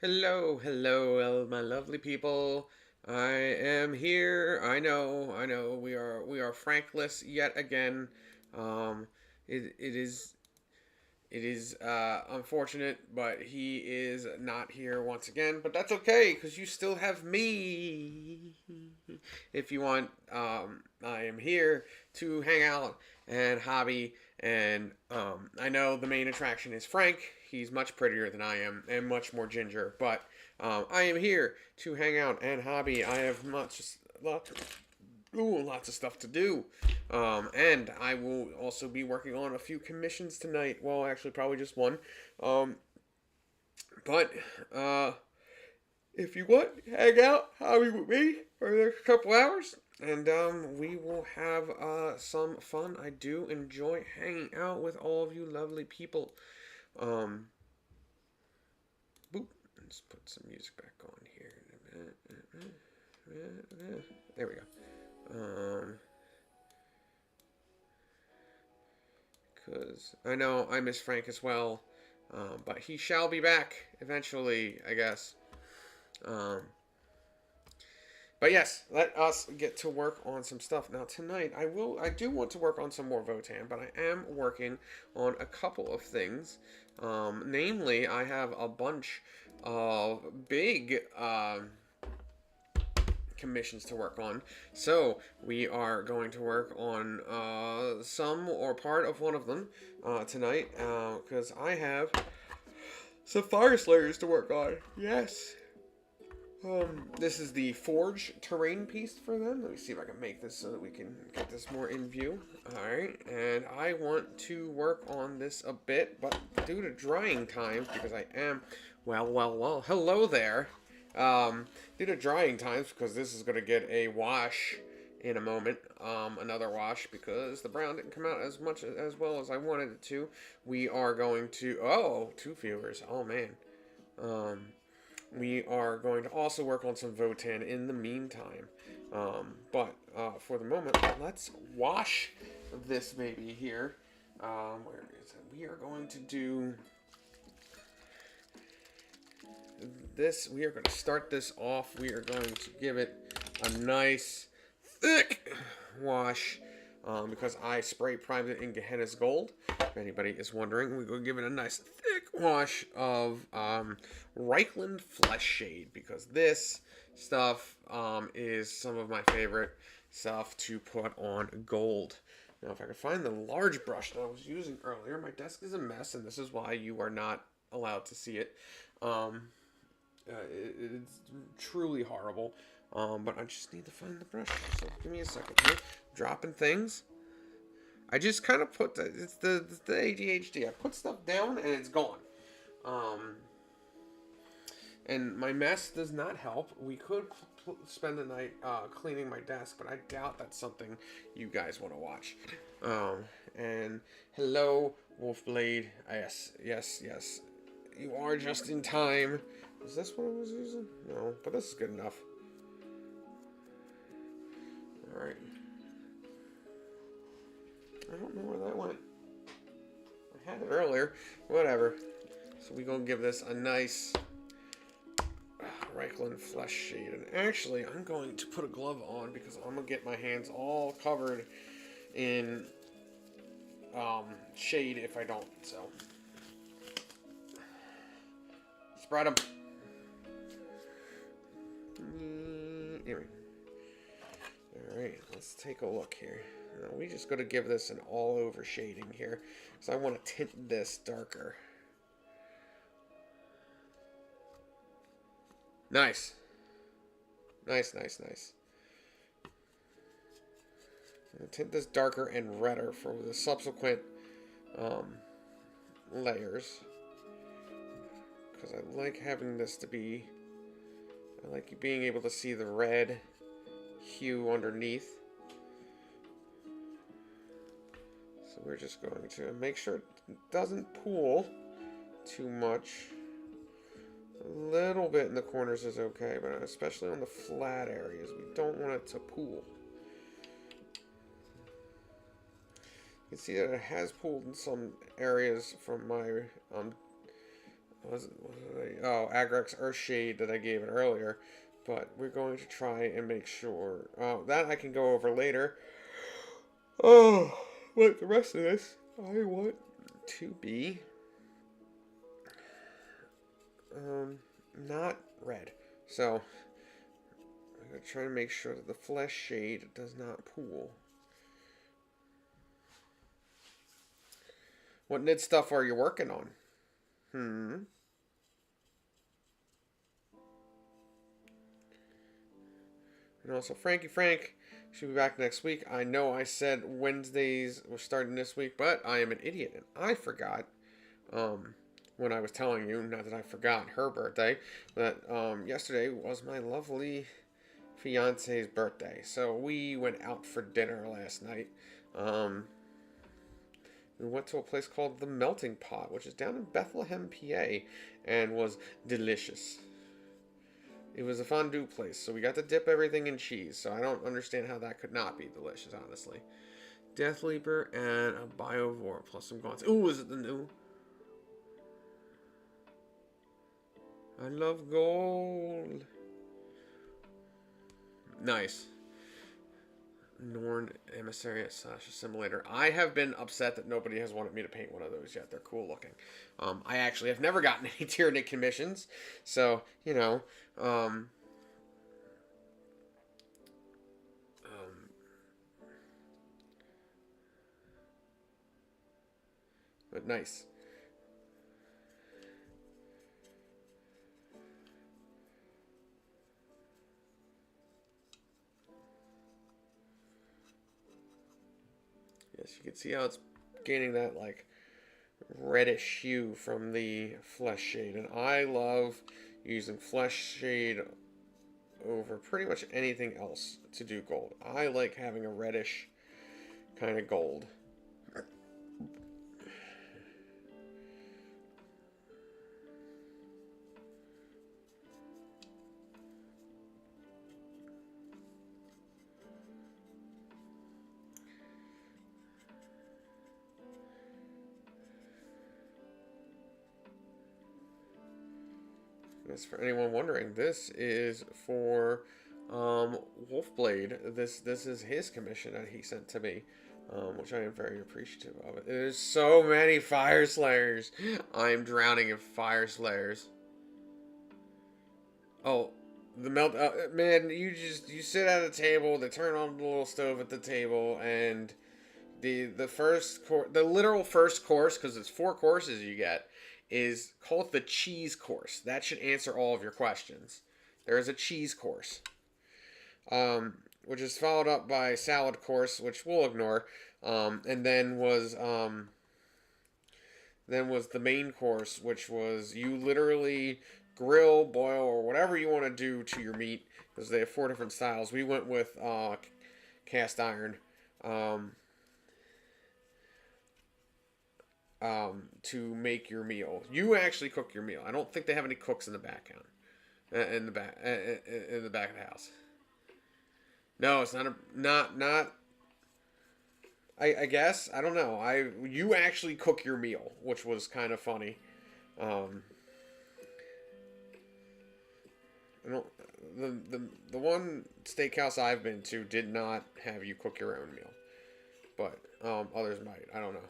Hello, hello, my lovely people. I am here. I know. We are Frankless yet again. Um, it is unfortunate, but he is not here once again. But that's okay, because you still have me. If you want, I am here to hang out and hobby. And I know the main attraction is Frank. He's much prettier than I am and much more ginger. But I am here to hang out and hobby. I have lots of stuff to do. And I will also be working on a few commissions tonight. Well, actually, probably just one. Um, but if you want, hang out, hobby with me for the next couple hours, and we will have some fun. I do enjoy hanging out with all of you lovely people. Um, boop. Let's put some music back on here. There we go. Because I know I miss Frank as well. But he shall be back eventually, I guess. Um, but yes, let us get to work on some stuff. Now tonight, I do want to work on some more Votan, but I am working on a couple of things. Namely, I have a bunch of big commissions to work on. So we are going to work on some or part of one of them tonight because I have some Fire Slayers to work on. Yes. This is the Forge terrain piece for them. Let me see if I can make this so that we can get this more in view. Alright, and I want to work on this a bit, but due to drying times, because I am, well, hello there. Due to drying times, because this is going to get a wash in a moment, another wash, because the brown didn't come out as much as well as I wanted it to. We are going to, oh, two viewers, oh man. Um, we are going to also work on some Votan in the meantime. But for the moment, let's wash this baby here. Where is it? We are going to do this. We are going to start this off. We are going to give it a nice, thick wash. Because I spray primed it in Gehenna's Gold. If anybody is wondering, we're going to give it a nice thick wash of Reichland Flesh Shade. Because this stuff is some of my favorite stuff to put on gold. Now, if I could find the large brush that I was using earlier, my desk is a mess, and this is why you are not allowed to see it. It's truly horrible. But I just need to find the brush. So give me a second here. Dropping things. I just kind of put it's the ADHD. I put stuff down and it's gone. Um, and my mess does not help. We could spend the night cleaning my desk, but I doubt that's something you guys want to watch. And hello, Wolfblade. Yes. You are just in time. Is this what I was using? No, but this is good enough. Alright. I don't know where that went. I had it earlier. Whatever. So we're going to give this a nice Reichland Flesh Shade. And actually, I'm going to put a glove on because I'm going to get my hands all covered in shade if I don't. So, spread them. Here. Alright, let's take a look here. Now, we just got to give this an all-over shading here. Because I want to tint this darker. Nice. Nice. I'll tint this darker and redder for the subsequent layers. Because I like having this to be... I like being able to see the red hue underneath. So we're just going to make sure it doesn't pool too much. A little bit in the corners is okay, but especially on the flat areas, we don't want it to pool. You can see that it has pooled in some areas from my Oh, Agrex Earthshade that I gave it earlier. But we're going to try and make sure. That I can go over later. Oh, but the rest of this, I want to be not red. So I'm gonna try to make sure that the flesh shade does not pool. What knit stuff are you working on? And also, Frankie Frank should be back next week. I know I said Wednesdays were starting this week, but I am an idiot and I forgot when I was telling you, not that I forgot her birthday, that yesterday was my lovely fiance's birthday. So we went out for dinner last night. Um, we went to a place called the Melting Pot, which is down in Bethlehem, PA, and was delicious. It was a fondue place, so we got to dip everything in cheese. So I don't understand how that could not be delicious, honestly. Death Leaper and a Biovore plus some gaunts. Ooh, is it the new? I love gold. Nice. Norn Emissary / Assimilator. I have been upset that nobody has wanted me to paint one of those yet. They're cool looking. I actually have never gotten any Tyranid commissions, so you know. But nice. Yes, you can see how it's gaining that like reddish hue from the flesh shade, and I love using flesh shade over pretty much anything else to do gold. I like having a reddish kind of gold. As for anyone wondering, this is for Wolfblade. This is his commission that he sent to me, which I am very appreciative of. There's so many Fire Slayers. I am drowning in Fire Slayers. Oh, the melt. Man, you sit at a table. They turn on the little stove at the table, and the first course, the literal first course, because it's 4 courses you get, is called the cheese course. That should answer all of your questions. There is a cheese course, which is followed up by salad course, which we'll ignore, and then was the main course, which was you literally grill, boil, or whatever you want to do to your meat, because they have 4 different styles. We went with cast iron. To make your meal. You actually cook your meal. I don't think they have any cooks in the background, in the back, in the back of the house. No, it's not a not. I guess I don't know. You actually cook your meal, which was kind of funny. Um, I don't. The one steakhouse I've been to did not have you cook your own meal, but others might. I don't know.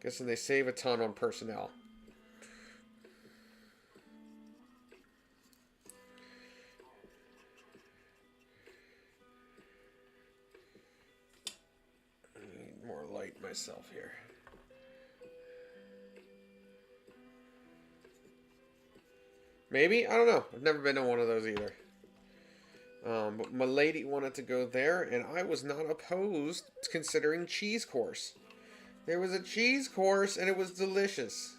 Guessing they save a ton on personnel. I need more light myself here. Maybe? I don't know. I've never been to one of those either. But my lady wanted to go there, and I was not opposed to considering cheese course. There was a cheese course, and it was delicious.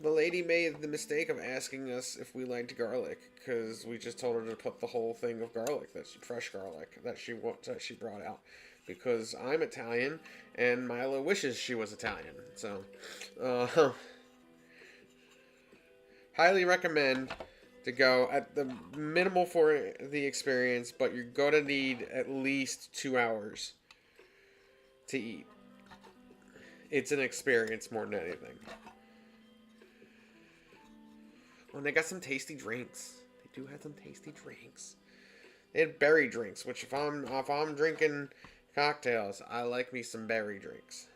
The lady made the mistake of asking us if we liked garlic, because we just told her to put the whole thing of garlic, fresh garlic, that she brought out. Because I'm Italian, and Milo wishes she was Italian. So, highly recommend to go at the minimal for the experience, but you're going to need at least 2 hours to eat. It's an experience more than anything. Oh, and they got some tasty drinks. They do have some tasty drinks. They had berry drinks, which if I'm drinking cocktails, I like me some berry drinks.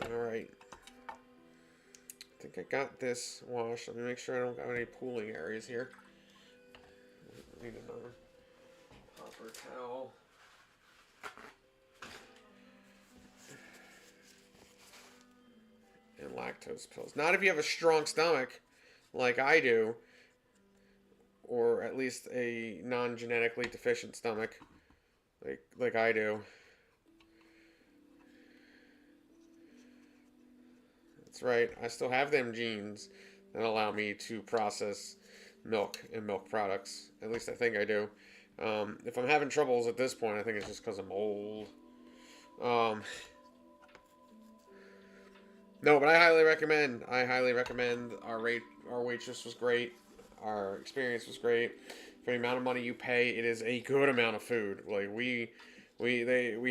All right. I think I got this washed. Let me make sure I don't got any pooling areas here. I need another paper towel. And lactose pills. Not if you have a strong stomach, like I do, or at least a non-genetically deficient stomach, like I do. That's right. I still have them genes that allow me to process milk and milk products. At least I think I do. If I'm having troubles at this point, I think it's just because I'm old. No, but I highly recommend. Our waitress was great. Our experience was great. For the amount of money you pay, it is a good amount of food. Like they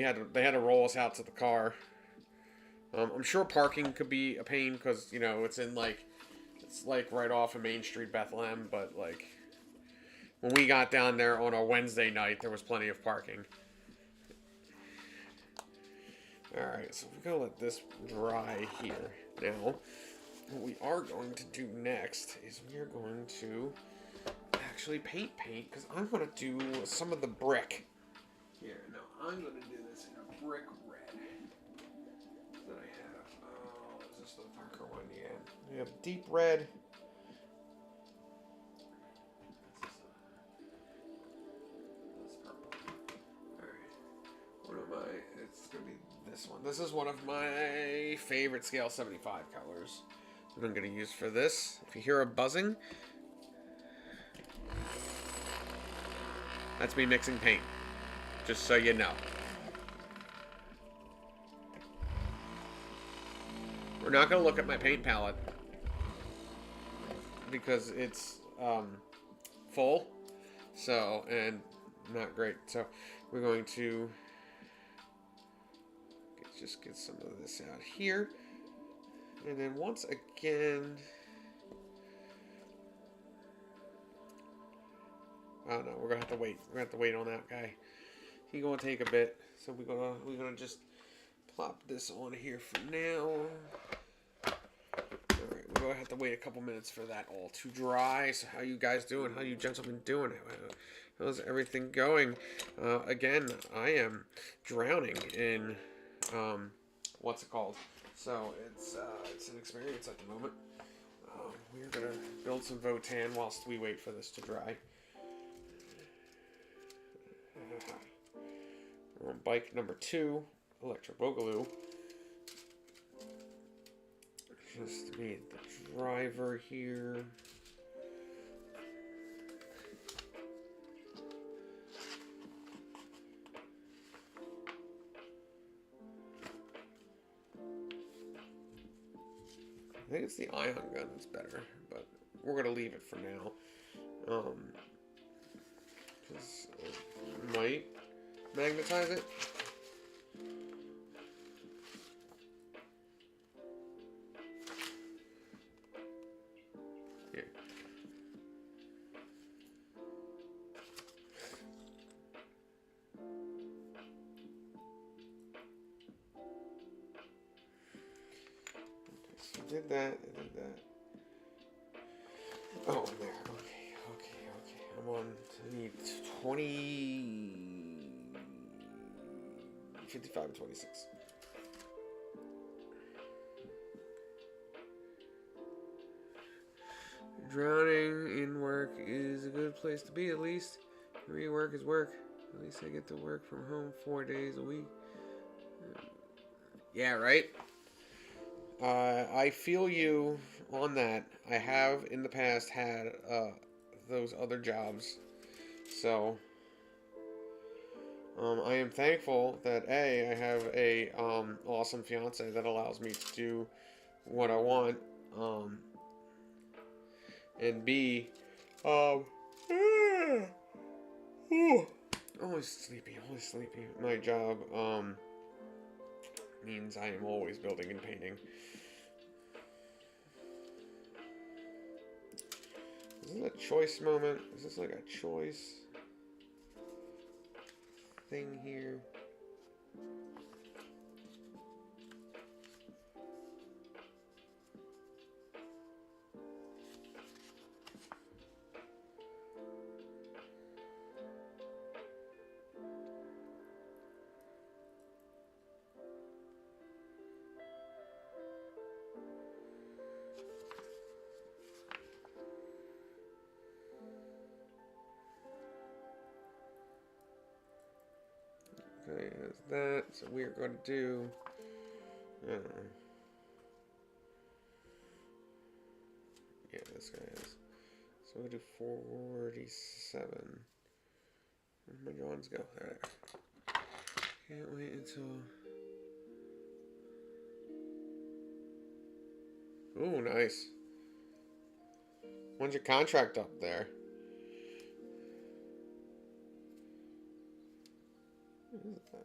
had to roll us out to the car. I'm sure parking could be a pain because it's like right off of Main Street, Bethlehem. But like when we got down there on a Wednesday night, there was plenty of parking. Alright, so we're going to let this dry here. Now, what we are going to do next is we are going to actually paint, because I'm going to do some of the brick. Here, no, I'm going to do this in a brick red that I have. Oh, is this the darker one? Yeah. We have deep red. That's purple. Alright. What am I? It's going to be this one. This is one of my favorite scale 75 colors that I'm going to use for this. If you hear a buzzing, that's me mixing paint. Just so you know. We're not going to look at my paint palette because it's full, so, and not great. So we're going to just get some of this out here. And then once again, I don't know, we're gonna have to wait. We're gonna have to wait on that guy. He's gonna take a bit. So we're gonna just plop this on here for now. Alright, we're gonna have to wait a couple minutes for that all to dry. So how you guys doing? How you gentlemen doing? How's everything going? Again, I am drowning in what's it called? So it's an experience at the moment. We're gonna build some Votan whilst we wait for this to dry. We're on bike number 2, Electric Boogaloo. Just me, the driver here. I think it's the ion gun that's better, but we're gonna leave it for now. Because it might magnetize it. Here. So did that. Oh, I'm there. Okay. I'm on. I need 20, 55, and 26. Drowning in work is a good place to be, at least. Work is work. At least I get to work from home 4 days a week. Yeah, right? I feel you on that. I have in the past had those other jobs. So I am thankful that A, I have a awesome fiance that allows me to do what I want. And B, always sleepy. My job means I am always building and painting. Is this a choice moment? Is this like a choice thing here? Okay, that's that. So we're going to do. Yeah, this guy is. So we'll do 47. Where'd my drawings go? There. Can't wait until. Ooh, nice. When's your contract up there? What is that?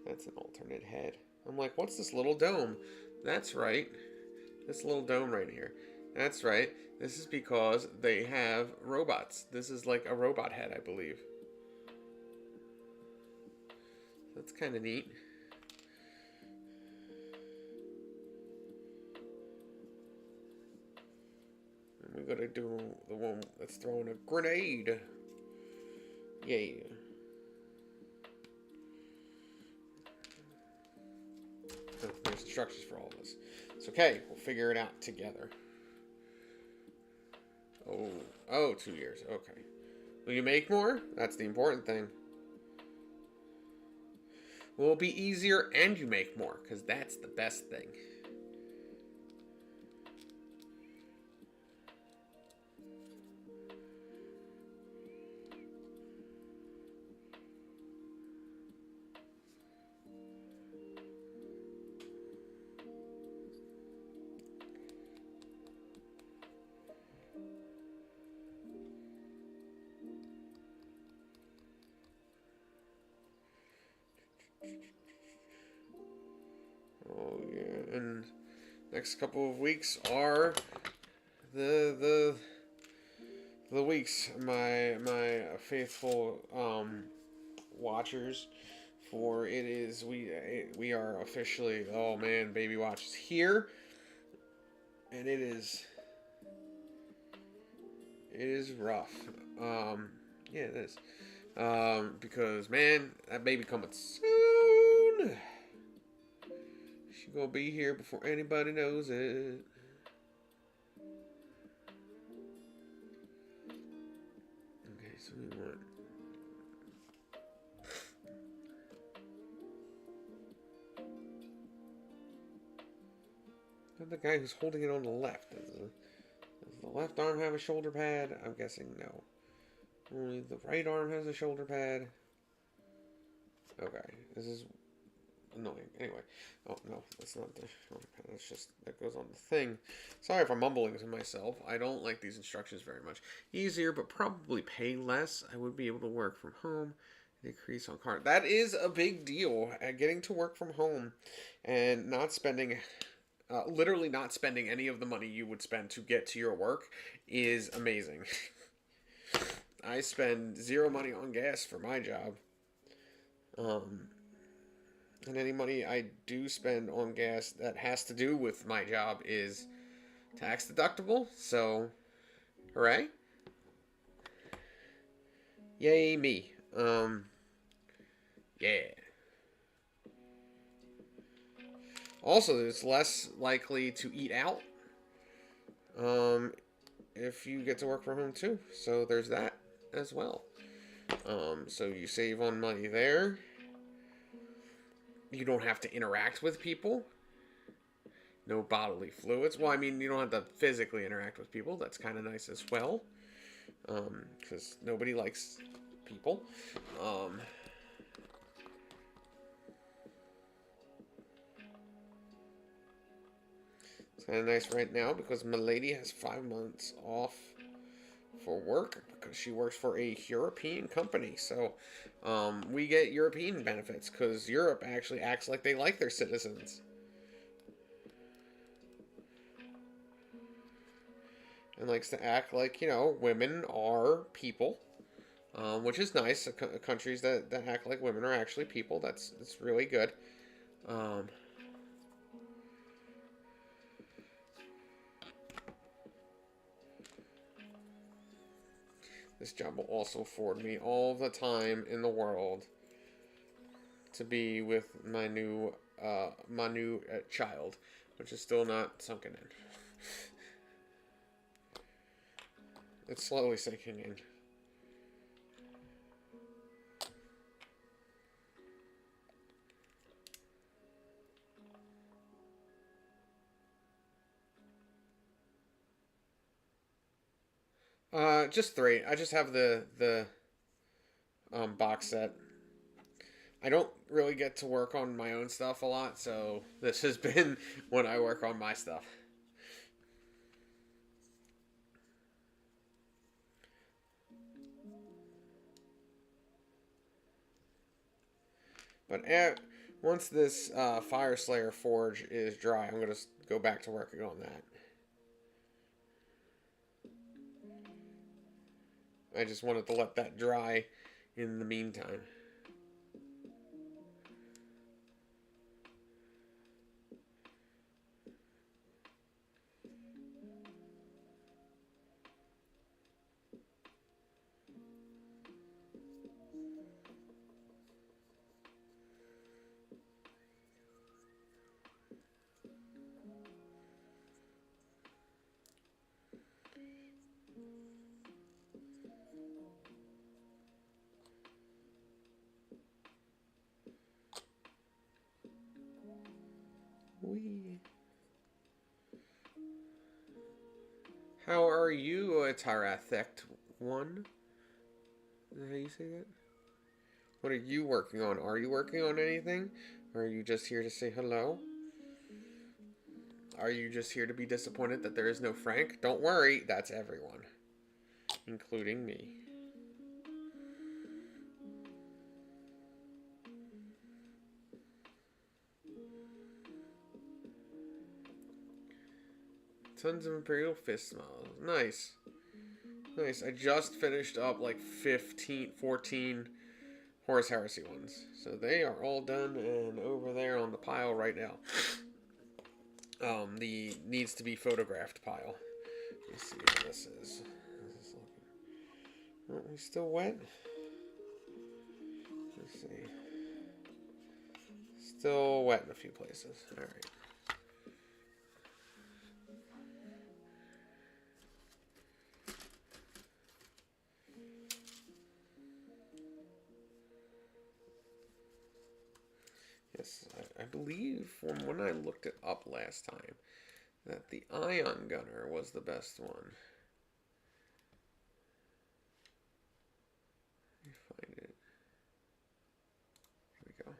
That's an alternate head. I'm like, what's this little dome? That's right. This little dome right here. That's right. This is because they have robots. This is like a robot head, I believe. That's kind of neat. And we gotta do the one that's throwing a grenade. Yay. There's instructions for all of this. It's okay. We'll figure it out together. Oh, 2 years. Okay. Will you make more? That's the important thing. Will it be easier and you make more? Because that's the best thing. Oh yeah, and next couple of weeks are the weeks my faithful watchers, for it is we are officially, oh man, baby watch is here, and it is rough. Yeah, it is. Because man, that baby coming soon. She gonna be here before anybody knows it. Okay, so we want. The guy who's holding it on the left. Does the left arm have a shoulder pad? I'm guessing no. Only the right arm has a shoulder pad. Okay, this is annoying. Anyway, oh no, that's not the shoulder pad. That's just, that goes on the thing. Sorry if I'm mumbling to myself. I don't like these instructions very much. Easier, but probably pay less. I would be able to work from home. Decrease on car. That is a big deal. Getting to work from home and not spending. Literally not spending any of the money you would spend to get to your work is amazing. I spend zero money on gas for my job. And any money I do spend on gas that has to do with my job is tax deductible. So, hooray. Yay me. Yeah. Also, it's less likely to eat out if you get to work from home too. So there's that as well. So you save on money there. You don't have to interact with people. No bodily fluids. Well, I mean, you don't have to physically interact with people. That's kind of nice as well. Because nobody likes people. It's kind of nice right now because my lady has 5 months off for work because she works for a European company. So we get European benefits because Europe actually acts like they like their citizens. And likes to act like, women are people, which is nice. Countries that act like women are actually people, that's really good. Um, this job will also afford me all the time in the world to be with my new child, which is still not sunken in. It's slowly sinking in. Just three. I just have the box set. I don't really get to work on my own stuff a lot, so this has been when I work on my stuff. But once this Fire Slayer forge is dry, I'm gonna go back to working on that. I just wanted to let that dry in the meantime. Wee. How are you, Tarathect one? Is that how you say that? What are you working on? Are you working on anything? Or are you just here to say hello? Are you just here to be disappointed that there is no Frank? Don't worry, that's everyone, including me. Tons of Imperial Fist models. Nice. Nice. I just finished up like 15, 14 Horus Heresy ones. So they are all done and over there on the pile right now. The needs to be photographed pile. Let's see what this is. Aren't we still wet? Let's see. Still wet in a few places. Alright. Yes, I believe from when I looked it up last time that the Ion Gunner was the best one. Let me find it. Here we go.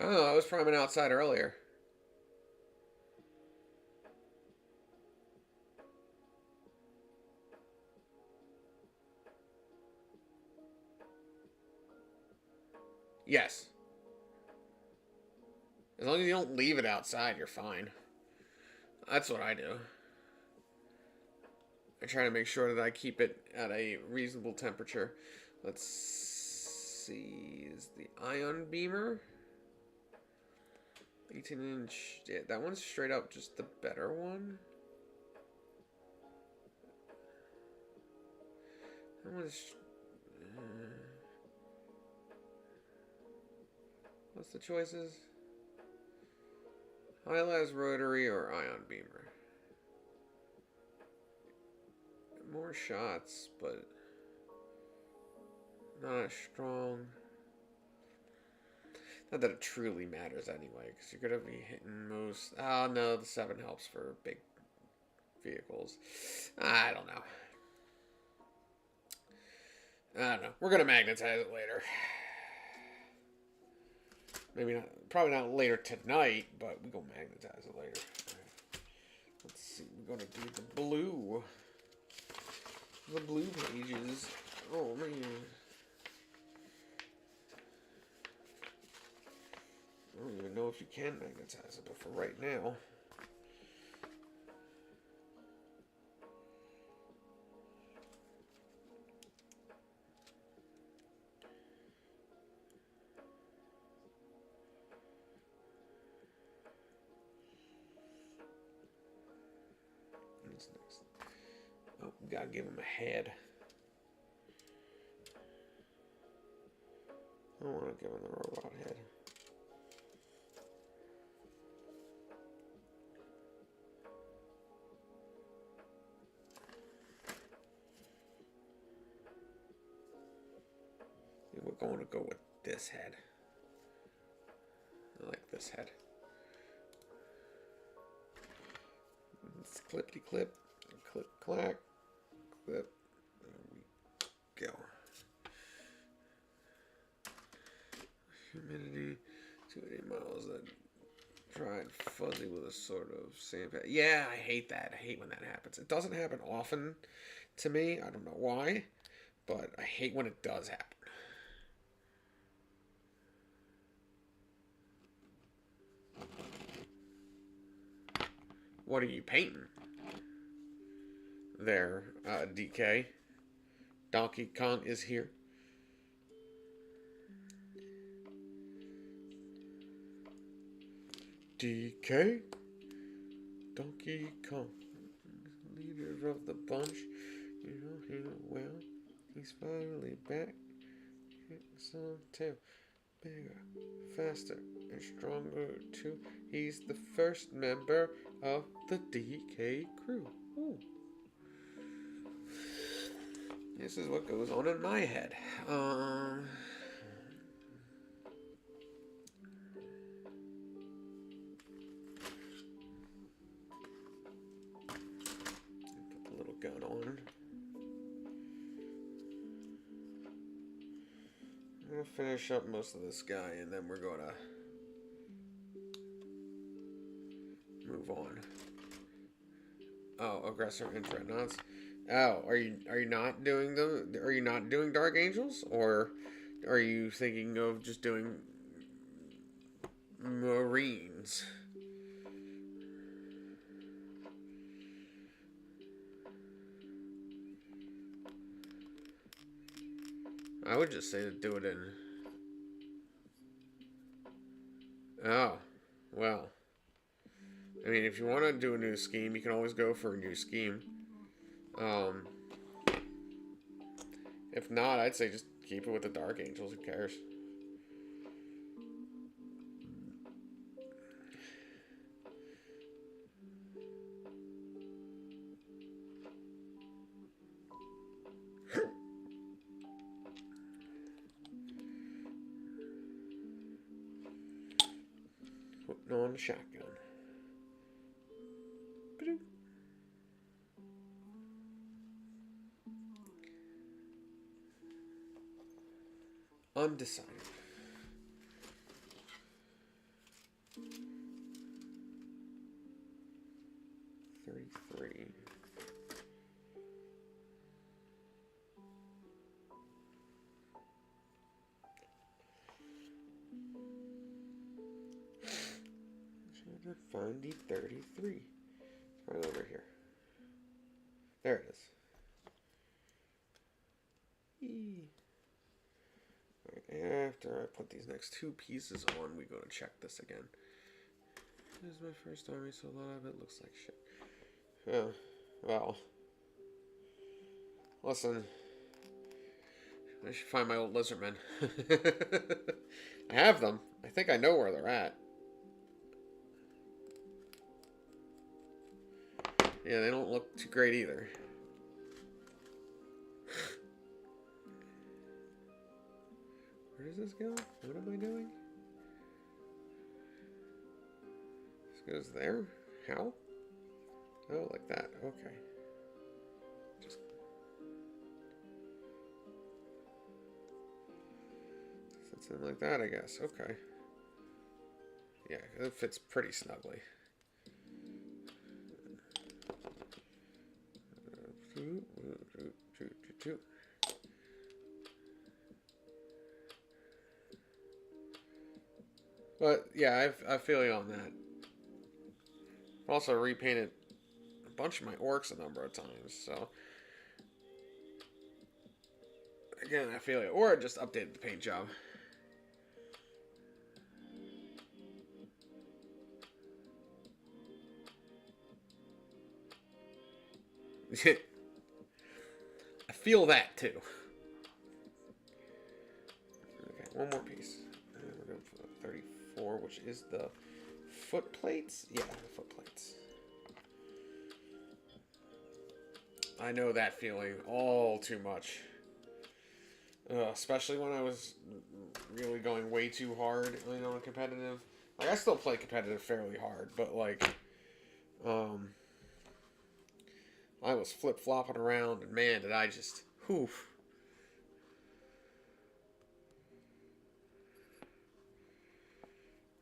Oh, I was priming outside earlier. Yes. As long as you don't leave it outside, you're fine. That's what I do. I try to make sure that I keep it at a reasonable temperature. Let's see. Is the Ion Beamer 18-inch? Yeah, that one's straight up just the better one. That one's. What's the choices? High-las rotary or Ion Beamer? More shots, but not as strong. Not that it truly matters anyway, because you're going to be hitting most... Oh, no, the 7 helps for big vehicles. I don't know. I don't know. We're gonna magnetize it later. Maybe not. Probably not later tonight, but we gonna magnetize it later. Let's see. We're gonna do the blue. The blue pages. Oh man. I don't even know if you can magnetize it, but for right now. What's next? Oh, we gotta give him a head. I don't want to give him the robot head. We're going to go with this head. I like this head. It's clippity clip, clip clack, clip. There we go. Humidity, 280 miles. That dried fuzzy with a sort of sandpaper. Yeah, I hate that. I hate when that happens. It doesn't happen often to me. I don't know why, but I hate when it does happen. What are you painting? There, DK. Donkey Kong is here. DK. Donkey Kong. Leader of the bunch. You know him well. He's finally back. Some tail. Bigger, faster, and stronger too. He's the first member of the DK crew. Ooh. This is what goes on in my head. Put the little gun on. I'm gonna finish up most of this guy, and then we're gonna move on. Oh, aggressor and dreadnoughts. Oh, are you not doing them? Are you not doing Dark Angels, or are you thinking of just doing Marines? I would just say to do it in. Oh, well. I mean, if you want to do a new scheme, you can always go for a new scheme. If not, I'd say just keep it with the Dark Angels. Who cares? Putting on the shotgun. Undecided. $33. Should I find the 33? Right over here. There it is. Right, after I put these next two pieces on, we're going to check this again. This is my first army, so a lot of it looks like shit. Yeah, well. Listen. I should find my old lizardmen. I have them. I think I know where they're at. Yeah, they don't look too great either. Where does this go? What am I doing? This goes there? How? Oh, like that. Okay. Just fits in like that, I guess. Okay. Yeah, it fits pretty snugly. But yeah, I feel you on that. Also repainted a bunch of my orcs a number of times, so again, I feel you. Or just updated the paint job. I feel that too. Okay, one more piece. And we're going for the 34, which is the foot plates. Yeah, the foot plates. I know that feeling all too much. Especially when I was really going way too hard, you know, in competitive. Like, I still play competitive fairly hard, but like, um, I was flip flopping around, and man, did I just, whew.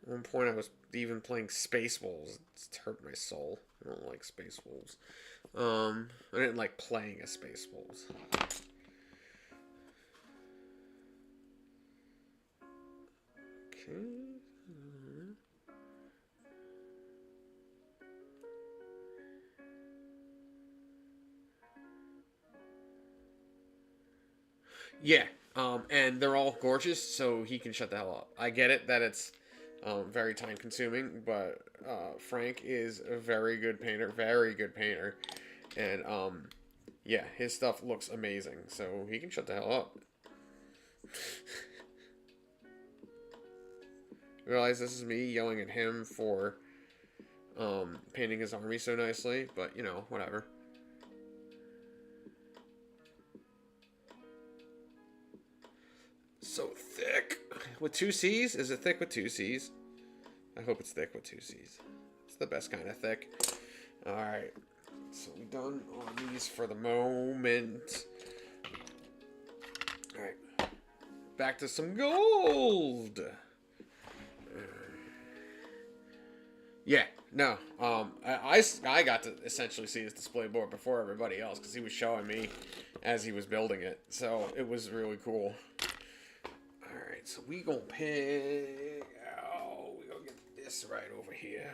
At one point, I was even playing Space Wolves. It's hurt my soul. I don't like Space Wolves. I didn't like playing as Space Wolves. Okay. Yeah, and they're all gorgeous, so he can shut the hell up. I get it that it's very time consuming, but Frank is a very good painter, and yeah, his stuff looks amazing, so he can shut the hell up. Realize this is me yelling at him for painting his army so nicely, but you know, whatever. So thick. With two C's? Is it thick with two C's? I hope it's thick with two C's. It's the best kind of thick. Alright. So we're done on these for the moment. Alright. Back to some gold. Yeah, no. I got to essentially see his display board before everybody else because he was showing me as he was building it. So it was really cool. Alright, so we gonna pick. Oh, we gonna get this right over here.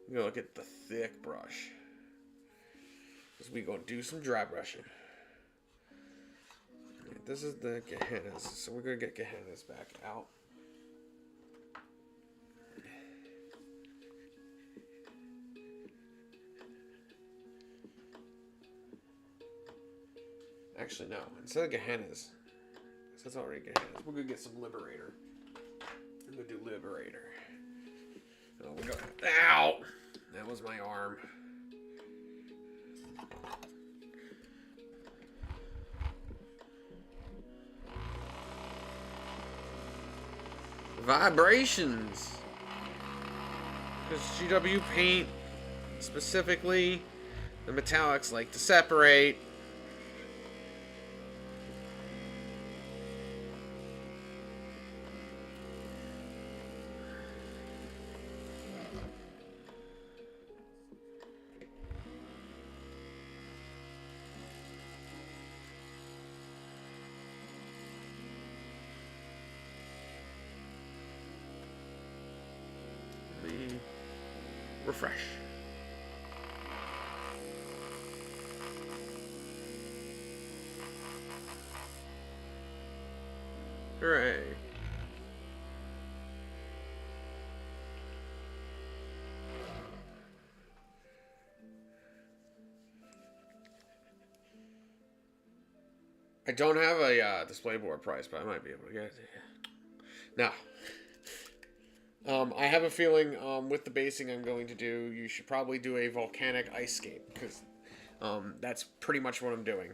We gonna get the thick brush. Because we gonna do some dry brushing. Right, this is the Gehennas. So we're gonna get Gehennas back out. Actually, no. Instead of Gehennas, that's already Gehennas. We're gonna get some Liberator. I'm gonna do Liberator. Oh, we go. Ow! That was my arm. Vibrations. Because GW paint, specifically, the metallics like to separate. Refresh. Hooray. I don't have a display board price, but I might be able to get it. Now, I have a feeling with the basing I'm going to do, you should probably do a volcanic ice skate, because that's pretty much what I'm doing.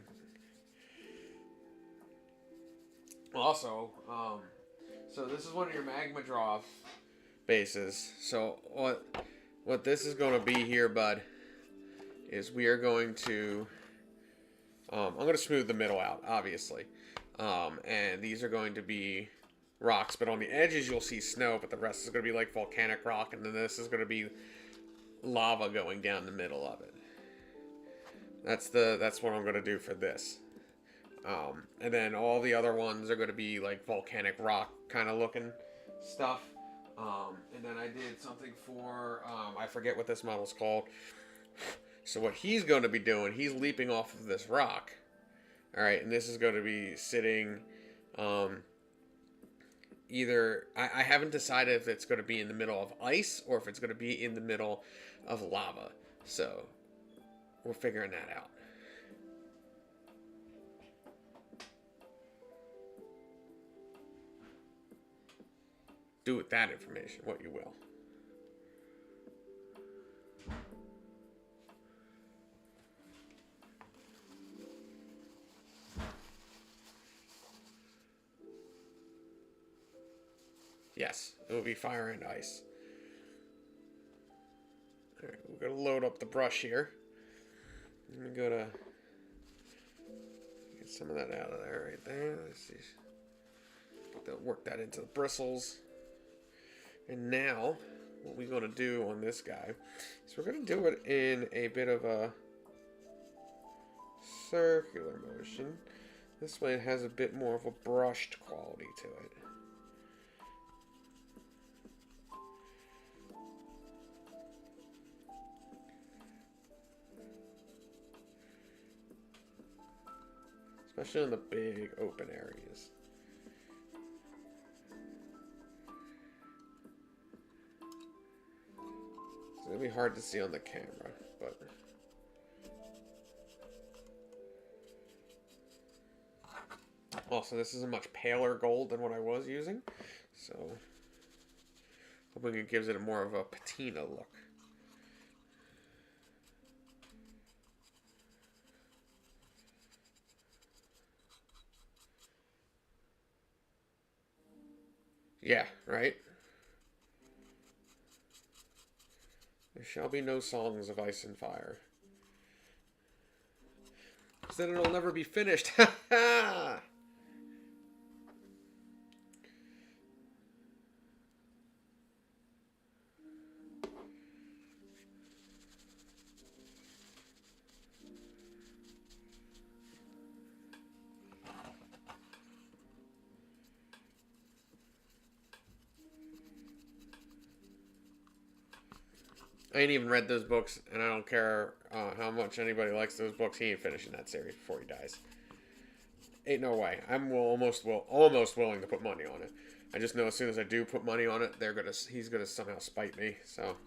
Also, so this is one of your magma draw bases. So what this is going to be here, bud, is we are going to, I'm going to smooth the middle out, obviously. And these are going to be rocks, but on the edges you'll see snow, but the rest is going to be like volcanic rock, and then this is going to be lava going down the middle of it. That's what I'm going to do for this. And then all the other ones are going to be like volcanic rock kind of looking stuff. And then I did something for, I forget what this model's called. So what he's going to be doing, he's leaping off of this rock. All right, and this is going to be sitting, either, I haven't decided if it's going to be in the middle of ice or if it's going to be in the middle of lava. So we're figuring that out. Do with that information what you will. Yes, it will be fire and ice. Alright, we're going to load up the brush here. I'm going to get some of that out of there right there. Let's see. Work that into the bristles. And now, what we're going to do on this guy is we're going to do it in a bit of a circular motion. This way it has a bit more of a brushed quality to it. Especially in the big open areas. It's going to be hard to see on the camera, but... Also, this is a much paler gold than what I was using, so... hoping it gives it a more of a patina look. Yeah, right? There shall be no songs of ice and fire. Because then it'll never be finished. Ha ha! I ain't even read those books, and I don't care how much anybody likes those books. He ain't finishing that series before he dies. Ain't no way. I'm almost willing to put money on it. I just know as soon as I do put money on it, he's gonna somehow spite me. So.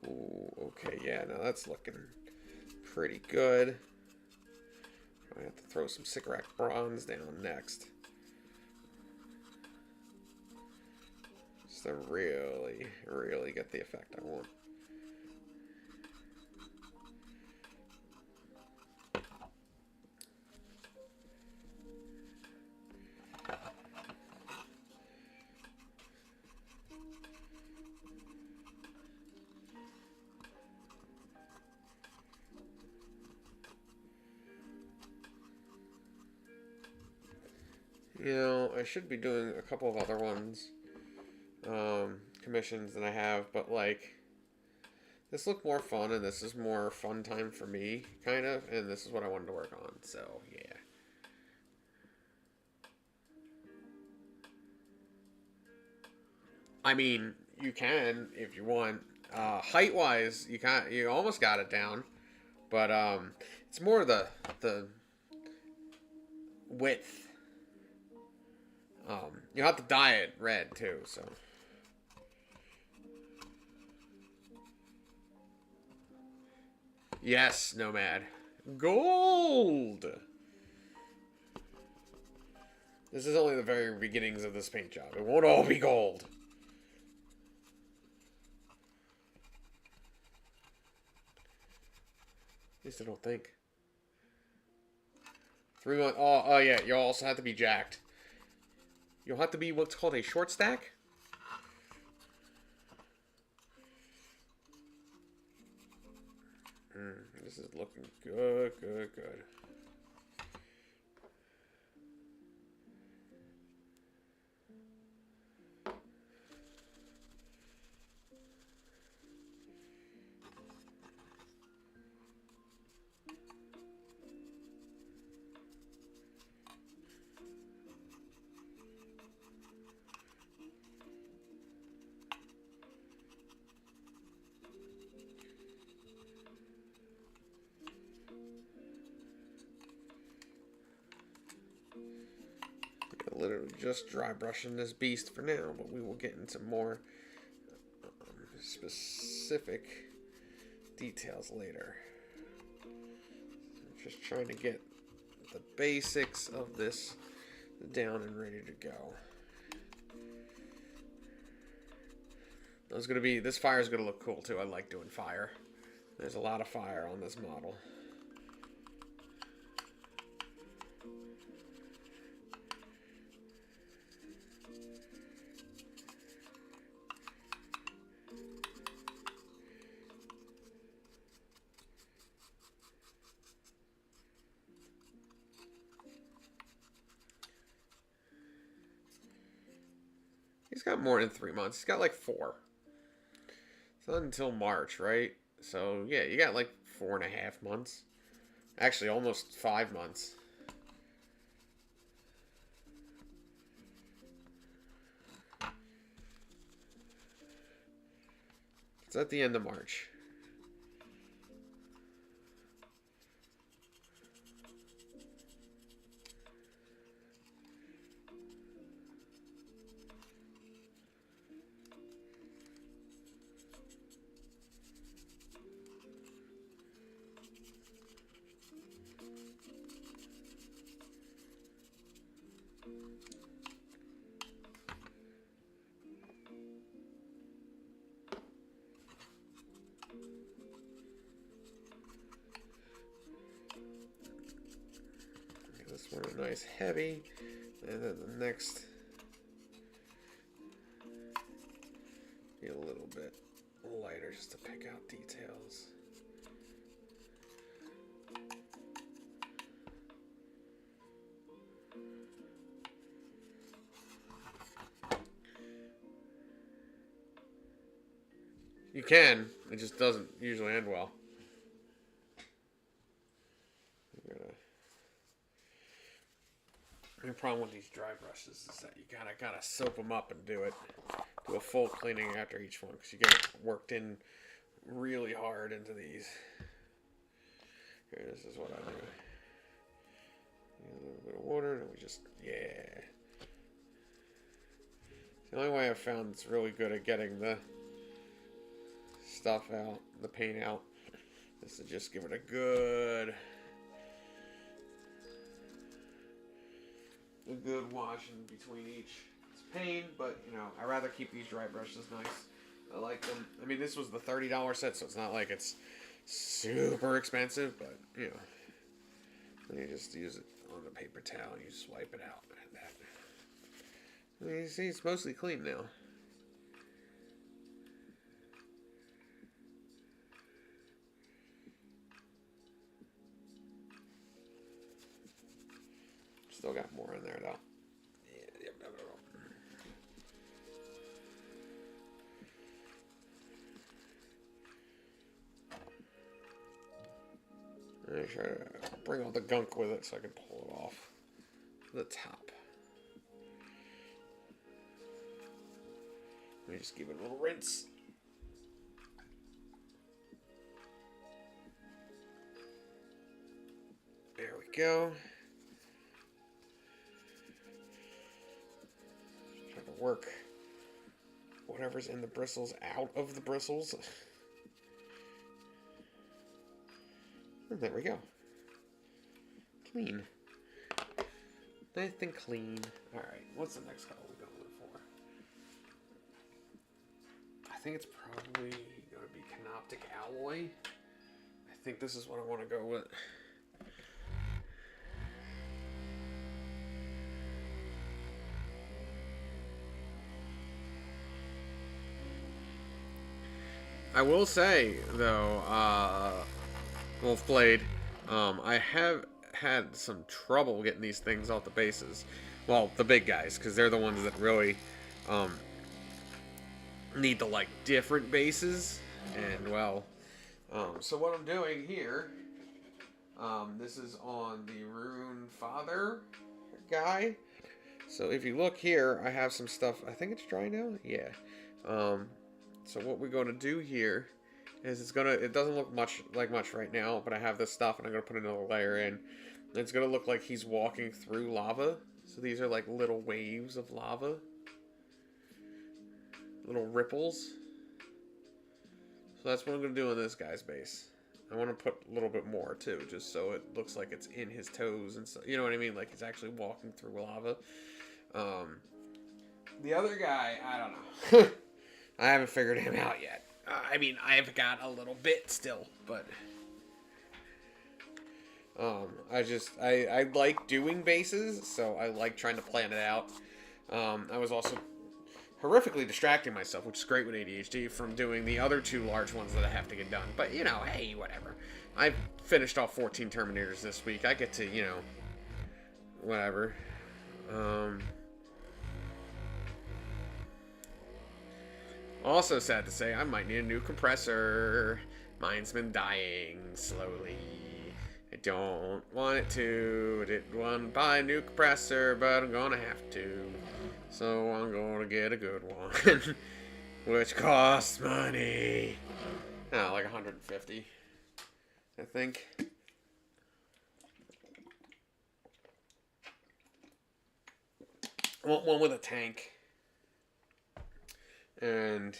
Ooh, okay, yeah, now that's looking pretty good. I have to throw some Sycorax bronze down next. Just to really, really get the effect I want. You know, I should be doing a couple of other ones, commissions than I have, but like, this looked more fun, and this is more fun time for me, kind of, and this is what I wanted to work on, so, yeah. I mean, you can, if you want. Height-wise, you almost got it down, but, it's more the width. You have to dye it red too, so. Yes, Nomad. Gold! This is only the very beginnings of this paint job. It won't all be gold. least I don't think. 3 months. Oh yeah. You'll also have to be jacked. You'll have to be what's called a short stack. This is looking good, good, good. Literally just dry brushing this beast for now, but we will get into more specific details later. I'm just trying to get the basics of this down and ready to go. This fire is gonna look cool too. I like doing fire. There's a lot of fire on this model. He's got more than 3 months. He's got like 4. It's not until March, right? So, yeah, you got like 4.5 months. Actually, almost 5 months. It's at the end of March. This one a nice heavy, and then the next be a little bit lighter just to pick out details. You can, it just doesn't usually end well. The problem with these dry brushes is that you gotta soap them up and do a full cleaning after each one, because you get it worked in really hard into these. Here, this is what I do. A little bit of water, and we just, yeah. The only way I've found it's really good at getting the stuff out, the paint out, is to just give it a good wash in between each. It's pain, but you know, I rather keep these dry brushes nice. I like them. I mean, this was the $30 set, so it's not like it's super expensive, but you know, then you just use it on a paper towel and you swipe it out like that. I mean, you see, it's mostly clean now. Still got more in there though. I try to bring all the gunk with it so I can pull it off the top. Let me just give it a little rinse. There we go. Try to work whatever's in the bristles out of the bristles. And there we go. Clean. Nice and clean. Alright, what's the next color we're going for? I think it's probably going to be Canoptic Alloy. I think this is what I want to go with. I will say, though, Wolfblade, I have had some trouble getting these things off the bases. Well, the big guys, because they're the ones that really um, need the, like, different bases. And, well, so what I'm doing here, this is on the Rune Father guy. So if you look here, I have some stuff. I think it's dry now. Yeah. So what we're going to do here is it doesn't look much right now, but I have this stuff and I'm going to put another layer in. And it's going to look like he's walking through lava. So these are like little waves of lava. Little ripples. So that's what I'm going to do on this guy's base. I want to put a little bit more too, just so it looks like it's in his toes and so, you know what I mean? Like he's actually walking through lava. The other guy, I don't know. I haven't figured him out yet. I mean, I've got a little bit still, but I like doing bases, so I like trying to plan it out. I was also horrifically distracting myself, which is great with ADHD, from doing the other 2 large ones that I have to get done. But, you know, hey, whatever. I've finished off 14 Terminators this week. I get to, you know, whatever. Also sad to say, I might need a new compressor. Mine's been dying slowly. I don't want it to. I didn't want to buy a new compressor, but I'm gonna have to. So I'm gonna get a good one. Which costs money. Oh, like 150. I think. I want one with a tank. And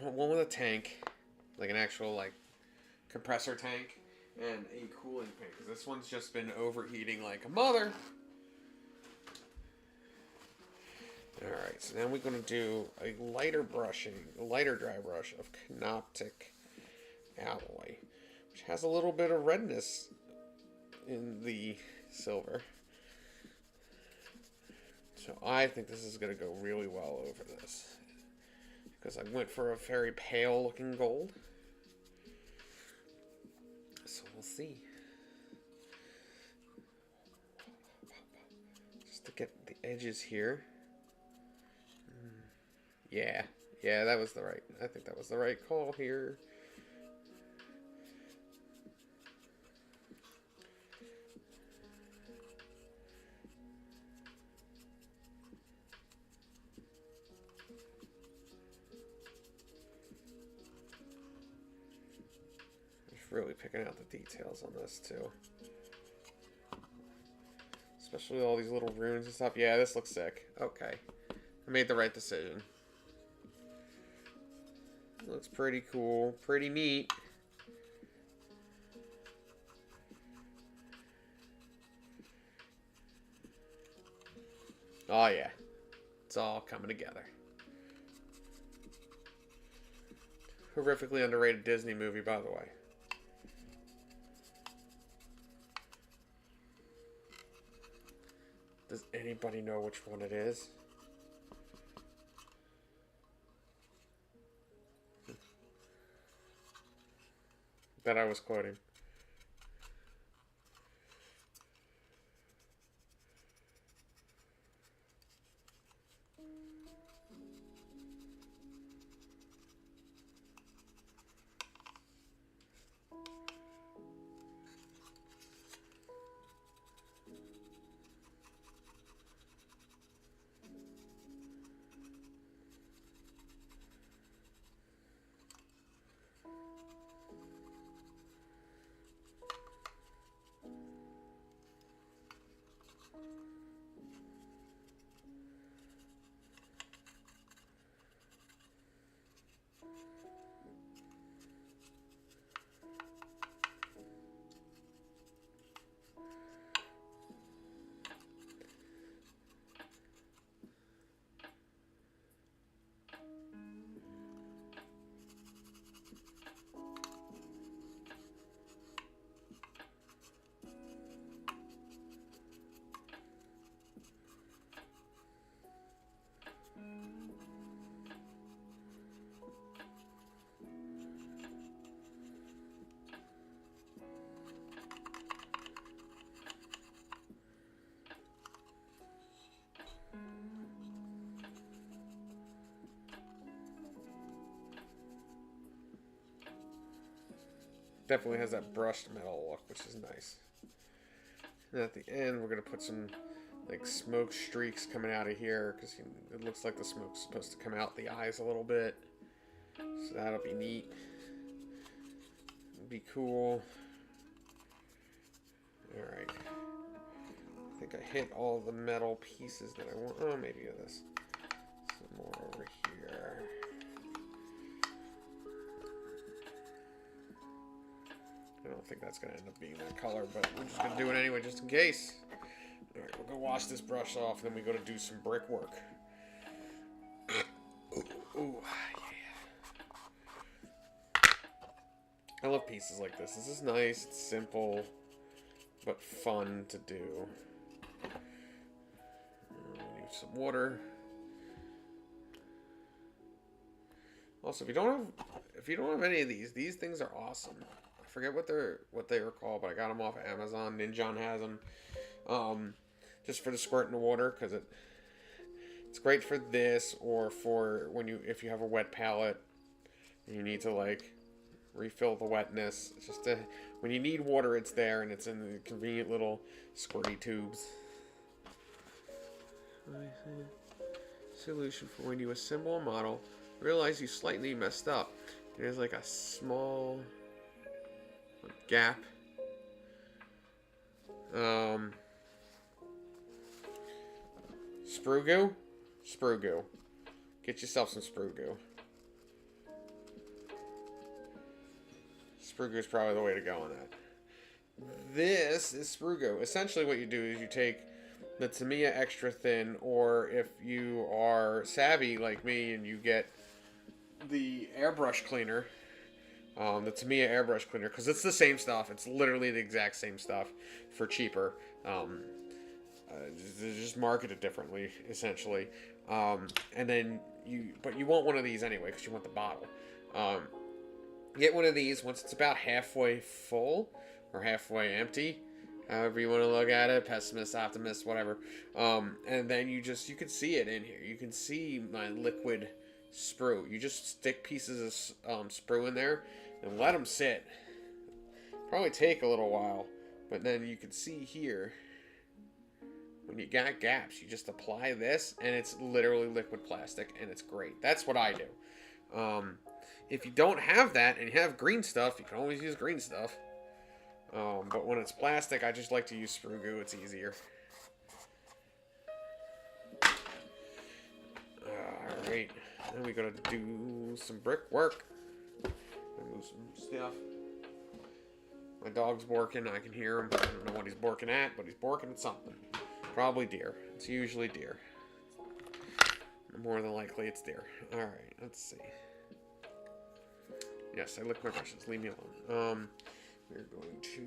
one with a tank, like an actual like compressor tank, and a cooling pan, because this one's just been overheating like a mother. Alright, so then we're going to do a lighter dry brush of Canoptic alloy, which has a little bit of redness in the silver. So I think this is going to go really well over this, because I went for a very pale looking gold. So we'll see. Just to get the edges here. Yeah, that was the right. I think that was the right call here. Really picking out the details on this too, especially with all these little runes and stuff. Yeah, this looks sick. Okay, I made the right decision. Looks pretty cool, pretty neat. Oh yeah, it's all coming together. Horrifically underrated Disney movie, by the way. Does anybody know which one it is? That I was quoting. definitely has that brushed metal look, which is nice. And at the end, we're going to put some like smoke streaks coming out of here because it looks like the smoke's supposed to come out the eyes a little bit. So that'll be neat. It'll be cool. Alright. I think I hit all the metal pieces that I want. Oh, maybe this. Some more over here. I don't think that's going to end up being that color, but we're just going to do it anyway just in case. Alright, we'll go wash this brush off, then we go to do some brickwork. Ooh, yeah. I love pieces like this. This is nice, it's simple, but fun to do. Need some water. Also, if you don't have any of these things are awesome. I forget what they were called, but I got them off of Amazon. Ninjon has them. Just for the squirt in the water, because it's great for this, or for if you have a wet palette and you need to like refill the wetness. It's just when you need water, it's there, and it's in the convenient little squirty tubes. Solution for when you assemble a model, realize you slightly messed up. There's like a small gap. Sprue goo? Sprue goo. Get yourself some sprue goo. Sprue goo is probably the way to go on that. This is sprue goo. Essentially what you do is you take the Tamiya Extra Thin, or if you are savvy like me and you get the airbrush cleaner, the Tamiya airbrush cleaner, because it's the same stuff. It's literally the exact same stuff for cheaper. They just market it differently, essentially. And then you want one of these anyway because you want the bottle. Get one of these once it's about halfway full or halfway empty, however you want to look at it, pessimist, optimist, whatever. And then you can see it in here. You can see my liquid sprue. You just stick pieces of sprue in there and let them sit. Probably take a little while, but then you can see here. When you got gaps, you just apply this, and it's literally liquid plastic, and it's great. That's what I do. If you don't have that, and you have green stuff, you can always use green stuff. But when it's plastic, I just like to use sprue goo. It's easier. Alright. Then we gotta do some brickwork. Move some stuff. My dog's barking. I can hear him. I don't know what he's barking at, but he's barking at something. Probably deer. It's usually deer. More than likely it's deer. Alright, let's see. Yes, I lick my brushes. Leave me alone. We're going to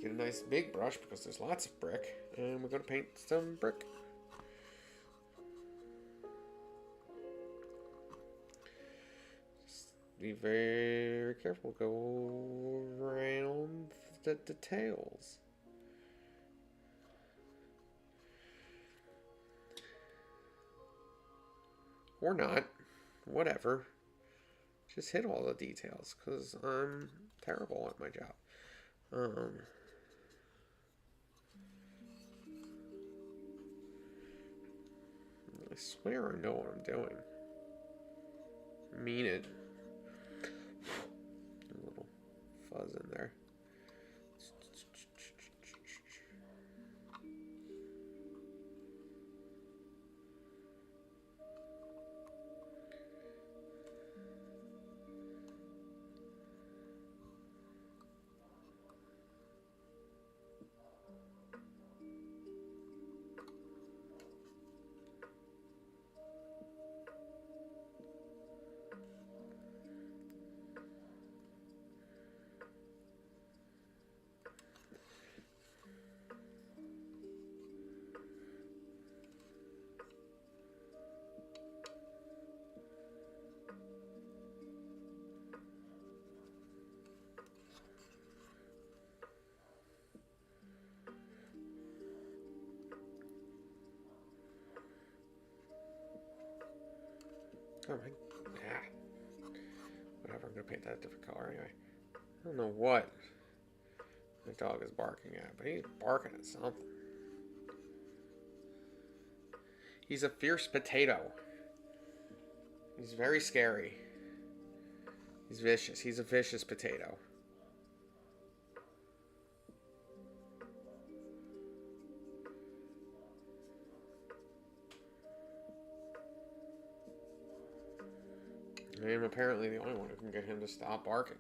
get a nice big brush because there's lots of brick. And we're going to paint some brick. Just be very careful. Go around the details. Or not. Whatever. Just hit all the details, because I'm terrible at my job. I swear I know what I'm doing. I mean it. A little fuzz in there. Oh my god. whatever. I'm gonna paint that a different color anyway. I don't know what the dog is barking at, but he's barking at something. He's a fierce potato. He's very scary. He's vicious. He's a vicious potato. I am apparently the only one who can get him to stop barking.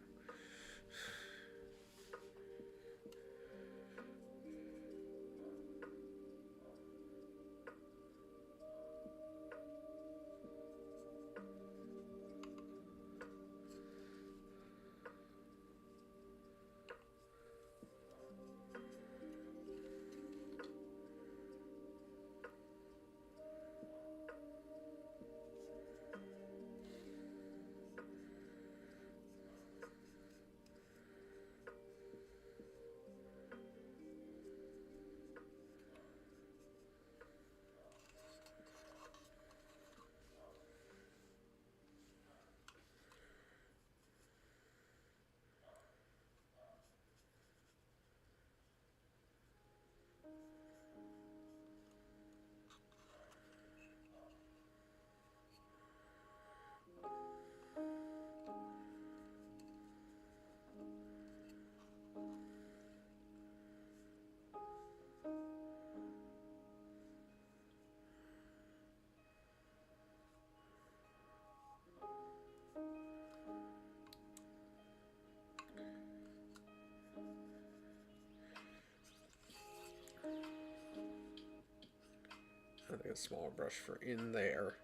I think a smaller brush for in there.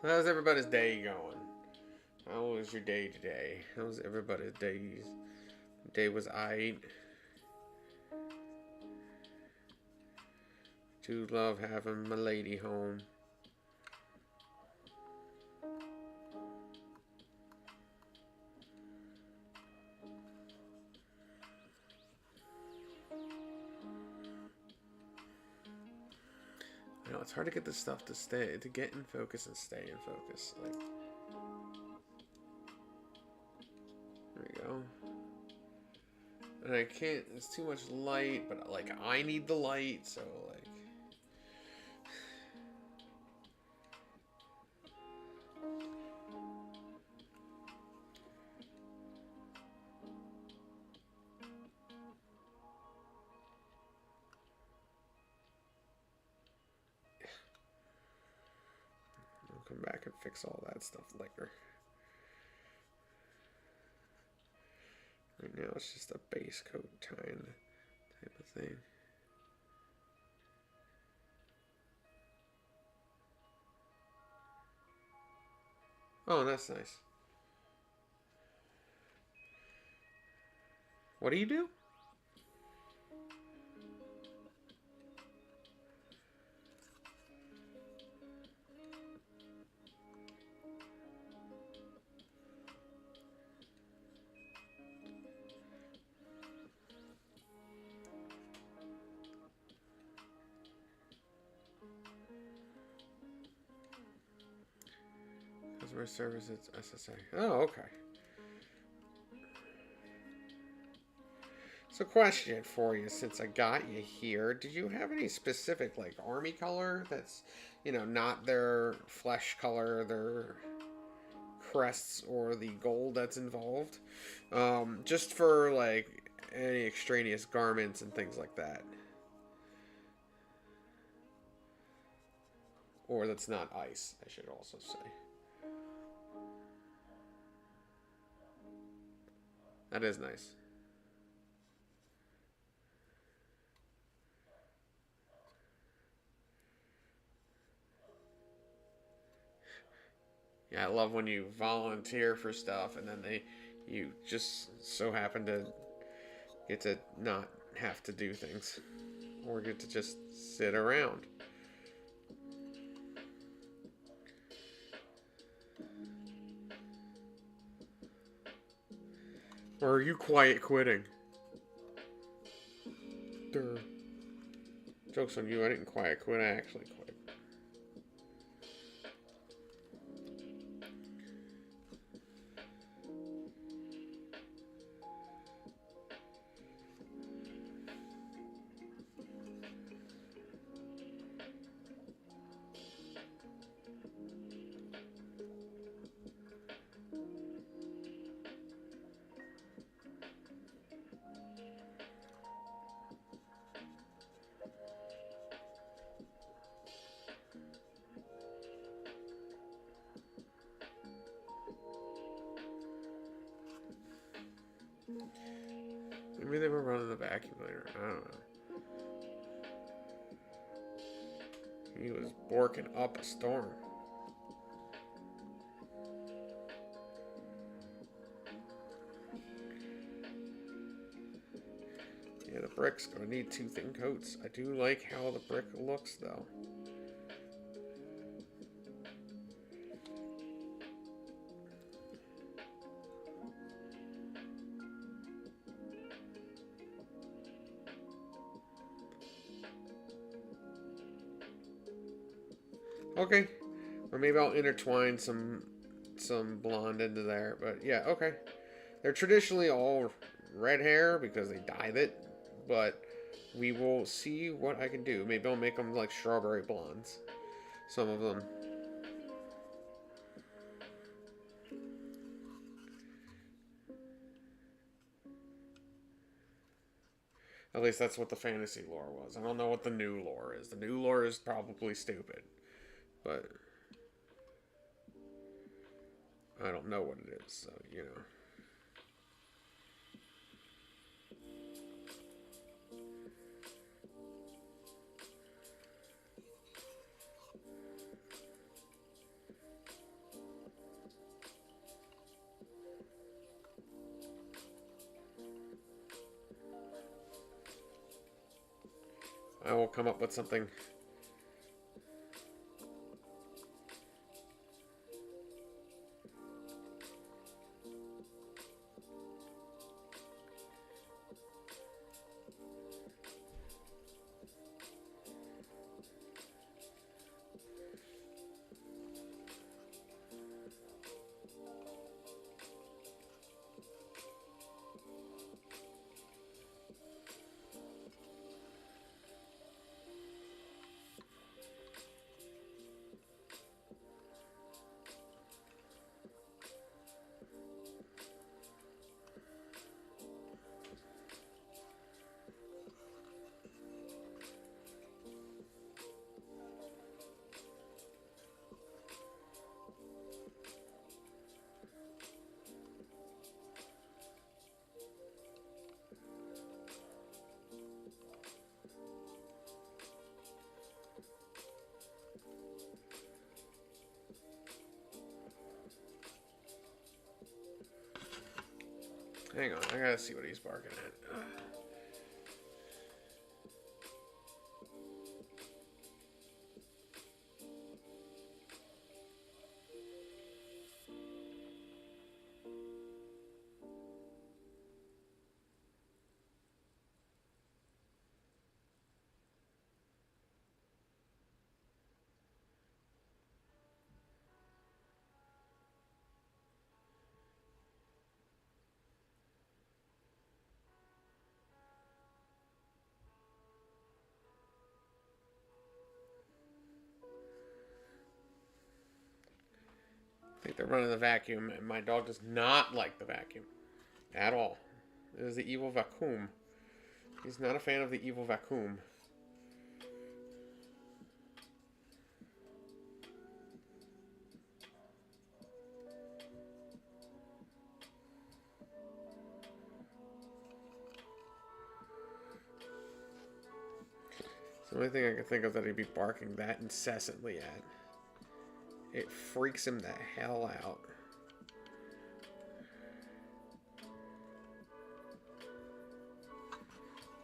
So how's everybody's day going? How was your day today? How's everybody's day? Day was aight. Do love having my lady home. I know it's hard to get this stuff to get in focus and stay in focus. Like, there we go. And I can't. It's too much light, but like I need the light, so like. I'll come back and fix all that stuff later. Right now it's just a base coat type of thing. Oh, that's nice. What do you do? Customer service at SSA. Oh, okay. So question for you, since I got you here, did you have any specific, like, army color that's, you know, not their flesh color, their crests, or the gold that's involved? Just for, like, any extraneous garments and things like that. Or that's not ice, I should also say. That is nice. Yeah, I love when you volunteer for stuff and then you just so happen to get to not have to do things or get to just sit around. Or are you quiet quitting? Durr. Joke's on you, I didn't quiet quit, I actually quit. Maybe they were running a vacuum cleaner. I don't know. He was borking up a storm. Yeah, the brick's gonna need 2 thin coats. I do like how the brick looks, though. Okay. Or maybe I'll intertwine some blonde into there. But yeah, okay. They're traditionally all red hair because they dyed it. But we will see what I can do. Maybe I'll make them like strawberry blondes. Some of them. At least that's what the fantasy lore was. I don't know what the new lore is. The new lore is probably stupid. But I don't know what it is, so, you know. I will come up with something. Hang on, I gotta see what he's barking at. I think they're running the vacuum, and my dog does not like the vacuum. At all. It is the evil vacuum. He's not a fan of the evil vacuum. It's the only thing I can think of that he'd be barking that incessantly at. It freaks him the hell out.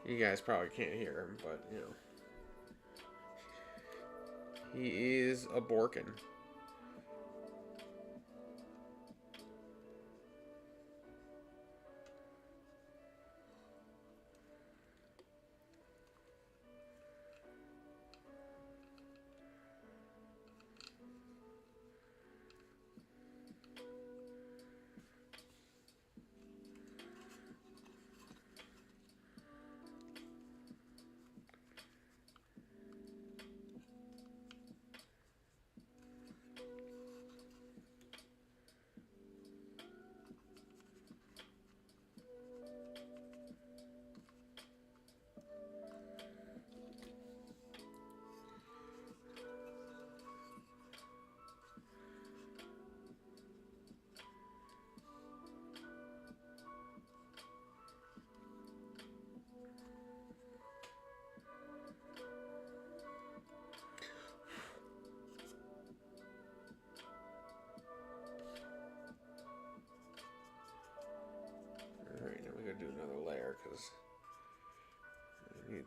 You guys probably can't hear him, but, you know. He is a Borkin.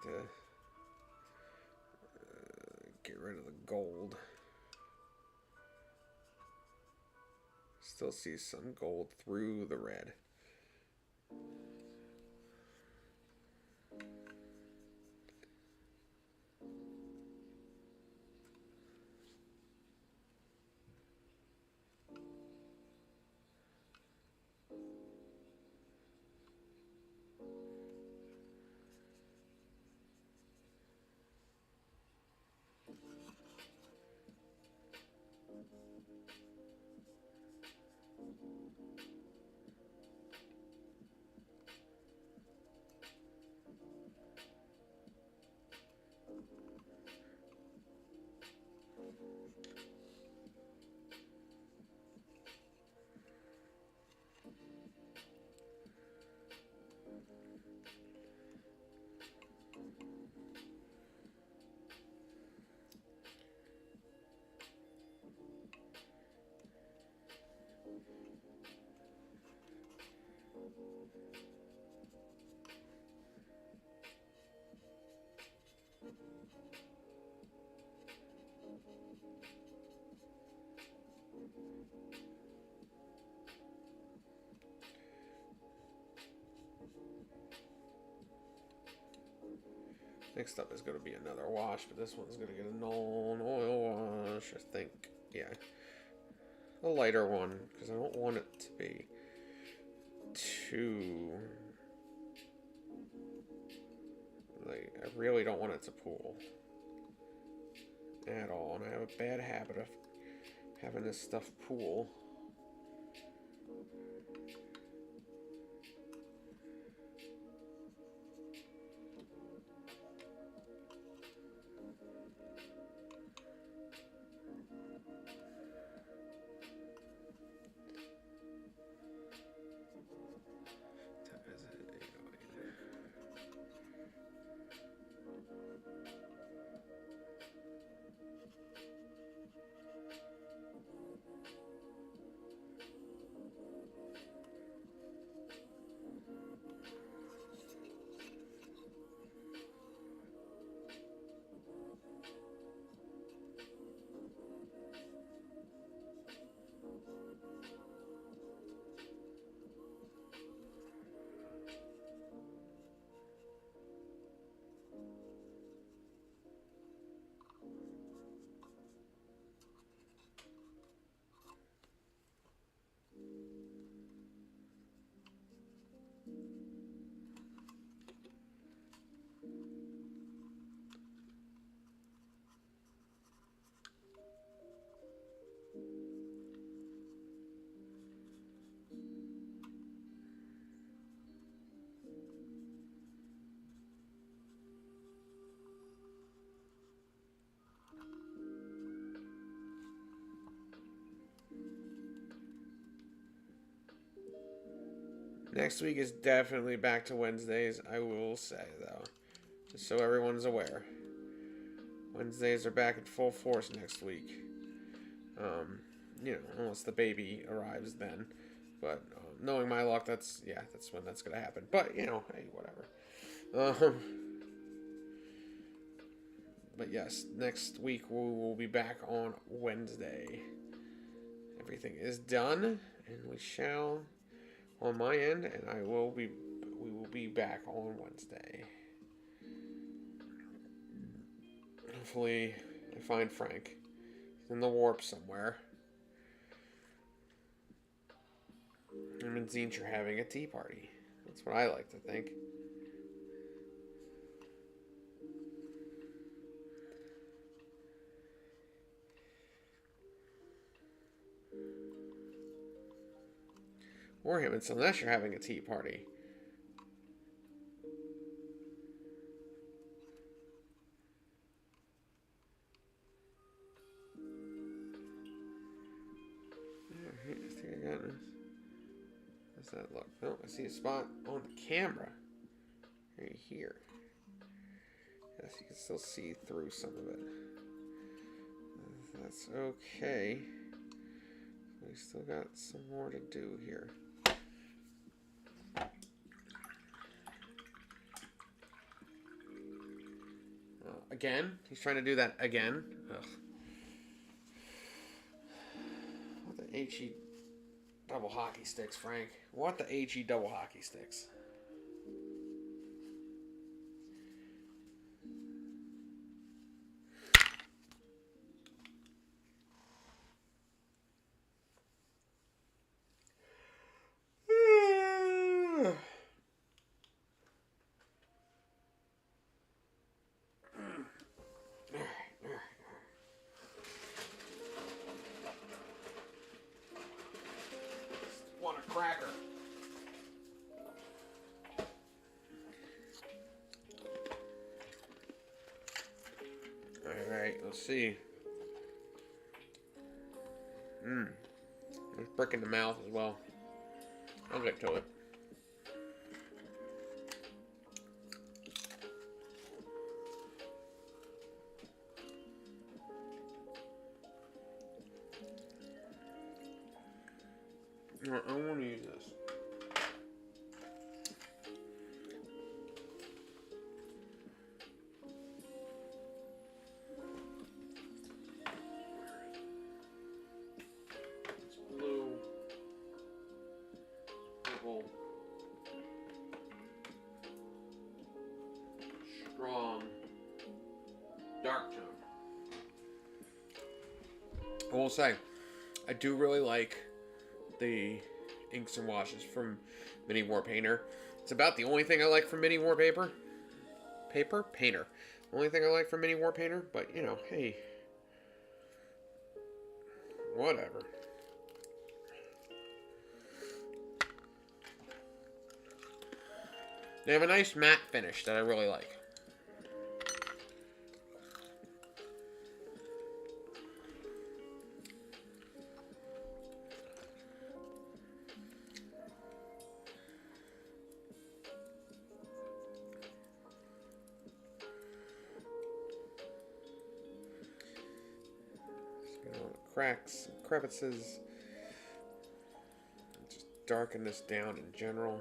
need to get rid of the gold. Still see some gold through the red. Next up is going to be another wash, but this one's going to get a non-oil wash, I think. Yeah. A lighter one, because I don't want it to be too... Like, I really don't want it to pool at all, and I have a bad habit of having this stuff pool. Next week is definitely back to Wednesdays, I will say, though. Just so everyone's aware. Wednesdays are back in full force next week. You know, unless the baby arrives then. But knowing my luck, that's when that's going to happen. But, you know, hey, whatever. But yes, next week we will be back on Wednesday. Everything is done, and we shall... on my end, and we will be back on Wednesday. Hopefully I find Frank. He's in the warp somewhere. Him and Zinch are having a tea party. That's what I like to think. Or him and Celeste are having a tea party. I think I got this. How's that look? Oh, I see a spot on the camera. Right here. Yes, you can still see through some of it. That's okay. We still got some more to do here. Again? He's trying to do that again? Ugh. What the HE double hockey sticks, Frank? What the HE double hockey sticks? Want a cracker? Alright, let's see. There's brick in the mouth as well. I'll get to it. I want to use this. It's blue, purple, strong, dark tone. I will say, I do really like the inks and washes from Mini War Painter. It's about the only thing I like from Mini War Painter. Only thing I like from Mini War Painter, but you know, hey, whatever. They have a nice matte finish that I really like. Cracks, crevices. Just darken this down in general.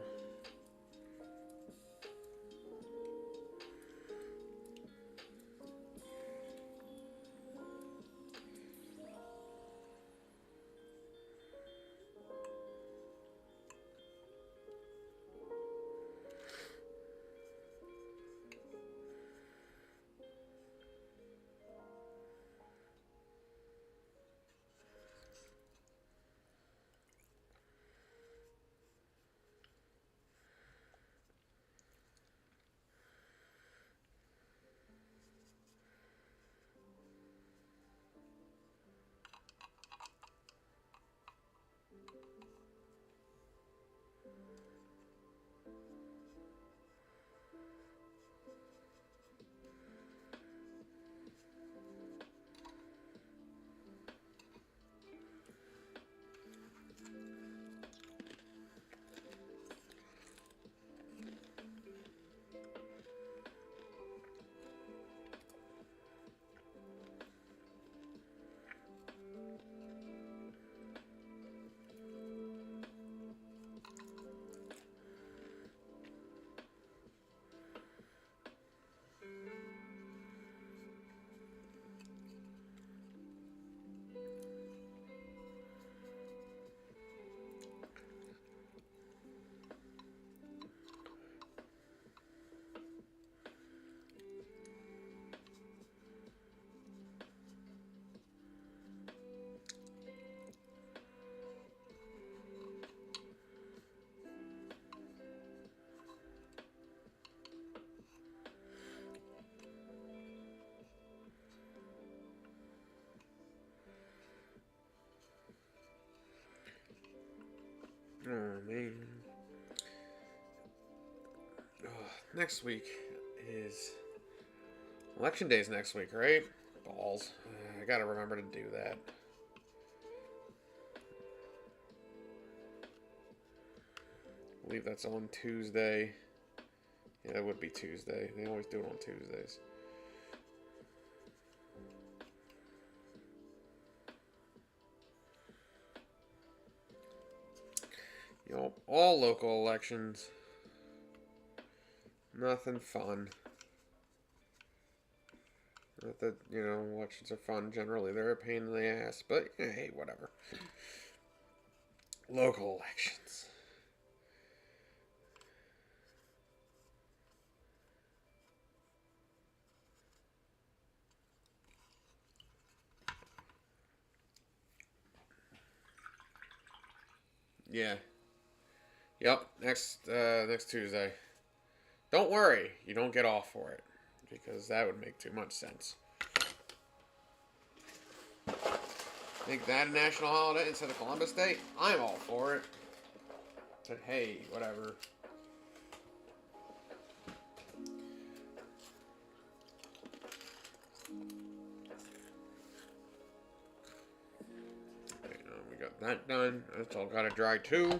Oh, man. Next week is... Election Day's next week, right? Balls. I gotta remember to do that. I believe that's on Tuesday. Yeah, it would be Tuesday. They always do it on Tuesdays. You know, all local elections. Nothing fun. Not that, you know, elections are fun generally. They're a pain in the ass. But, hey, whatever. Local elections. Yeah. Yep. Next Tuesday. Don't worry, you don't get off for it, because that would make too much sense. Make that a national holiday instead of Columbus Day? I'm all for it. But hey, whatever. Okay, we got that done. That's all got to dry too.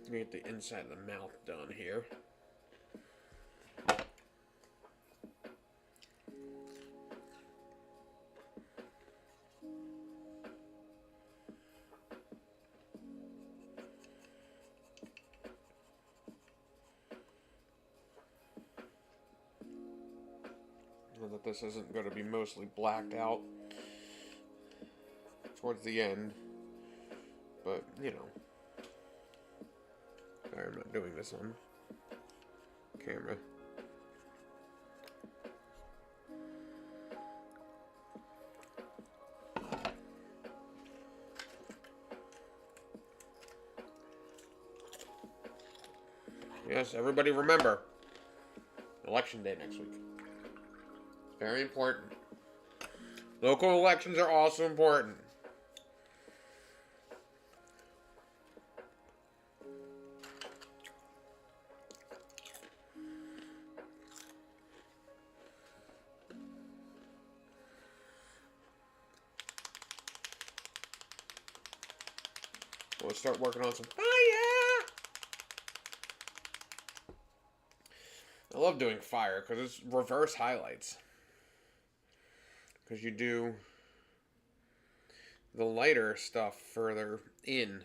Let me get the inside of the mouth done here. Know that this isn't going to be mostly blacked out towards the end, but you know, sorry, I'm not doing this on camera. Yes, everybody remember, election day next week. Very important. Local elections are also important. We'll start working on some fire. I love doing fire because it's reverse highlights. Because you do the lighter stuff further in.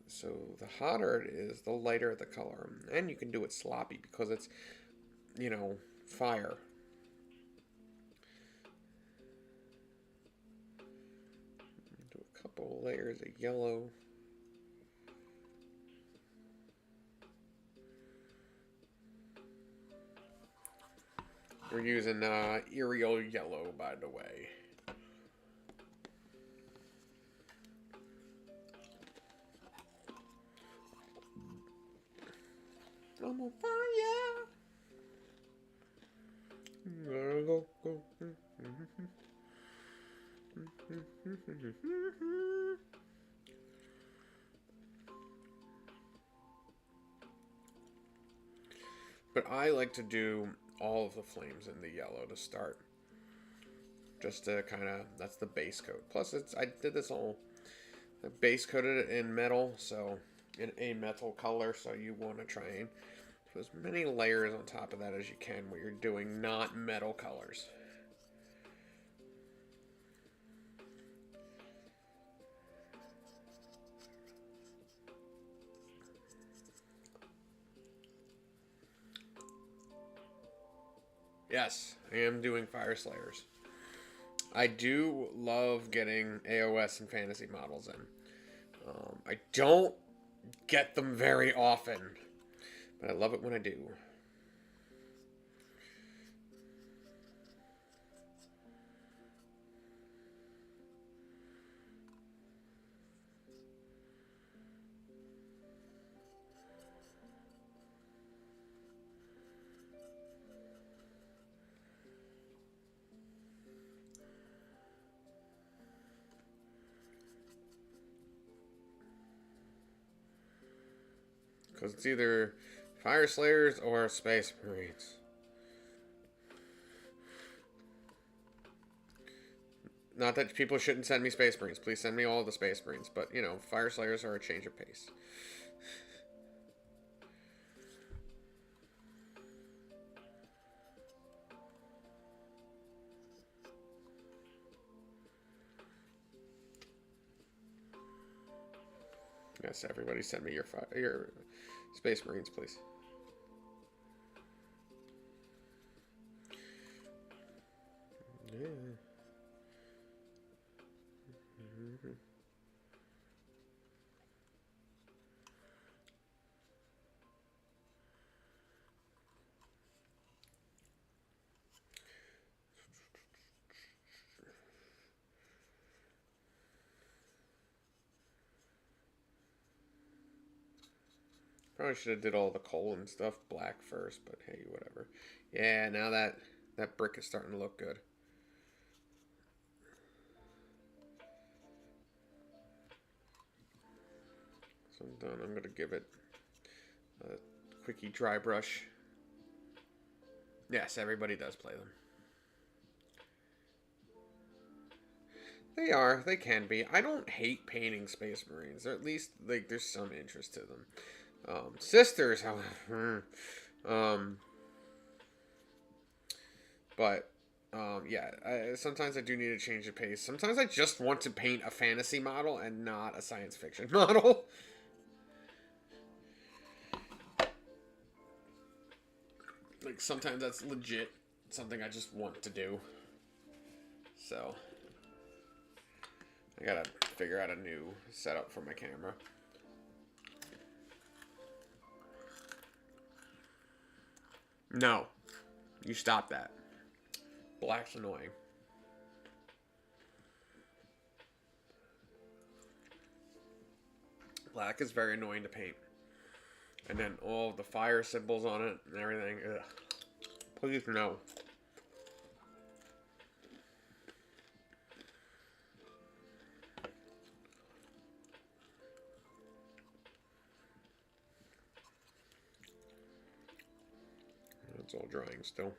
So the hotter it is, the lighter the color. And you can do it sloppy because it's, you know, fire. Do a couple layers of yellow. We're using Ariel yellow, by the way. I'm on fire. Go, go. But I like to do all of the flames in the yellow to start. Just to kind of, that's the base coat. Plus, I did this all, I base coated it in metal, so in a metal color, so you want to try and put as many layers on top of that as you can where you're doing not metal colors. Yes, I am doing Fire Slayers. I do love getting AOS and fantasy models in. I don't get them very often, but I love it when I do. Because it's either Fire Slayers or Space Marines. Not that people shouldn't send me Space Marines. Please send me all the Space Marines. But, you know, Fire Slayers are a change of pace. Yes, everybody send me your Space Marines, please. Yeah. Mm-hmm. Probably should have did all the coal and stuff black first, but hey, whatever. Yeah, now that brick is starting to look good. So I'm done. I'm gonna give it a quickie dry brush. Yes, everybody does play them. They are. They can be. I don't hate painting Space Marines. Or at least like there's some interest to them. Sisters, however, but yeah. Sometimes I do need to change the pace. Sometimes I just want to paint a fantasy model and not a science fiction model. Like sometimes that's legit something I just want to do. So I gotta figure out a new setup for my camera. No. You stop that. Black's annoying. Black is very annoying to paint. And then all the fire symbols on it and everything. Ugh. Please no. It's all drying still.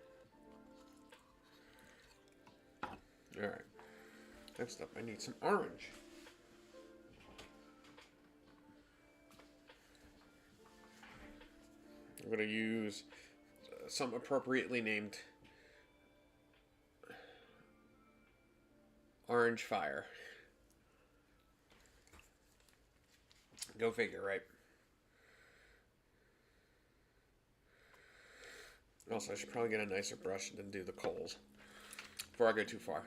Alright. Next up, I need some orange. I'm going to use some appropriately named orange fire. Go figure, right? Also, I should probably get a nicer brush than do the coals before I go too far.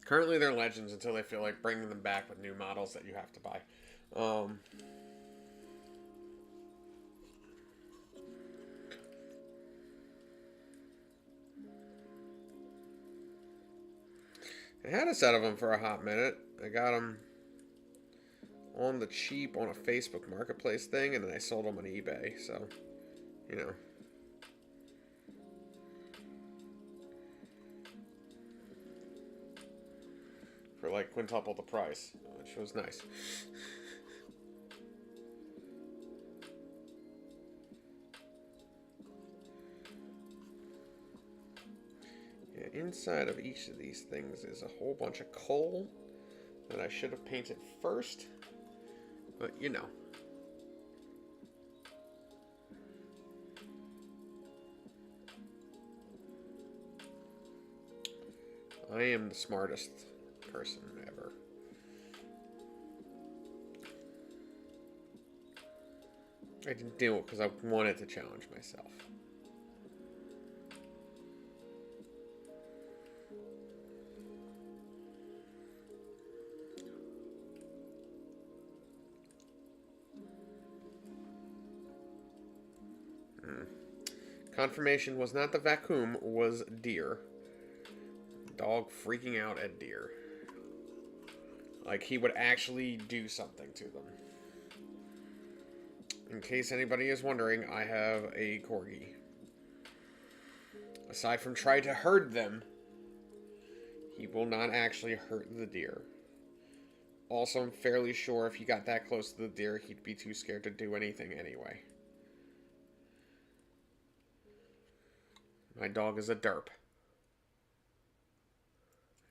Currently, they're legends until they feel like bringing them back with new models that you have to buy. I had a set of them for a hot minute. I got them on the cheap on a Facebook Marketplace thing, and then I sold them on eBay. So, you know. For like quintuple the price, which was nice. Yeah, inside of each of these things is a whole bunch of coal that I should have painted first, but you know. I am the smartest person ever. I didn't do it because I wanted to challenge myself. Confirmation was not the vacuum, was deer. Dog freaking out at deer. Like he would actually do something to them. In case anybody is wondering, I have a corgi. Aside from trying to herd them, he will not actually hurt the deer. Also, I'm fairly sure if he got that close to the deer, he'd be too scared to do anything anyway. My dog is a derp.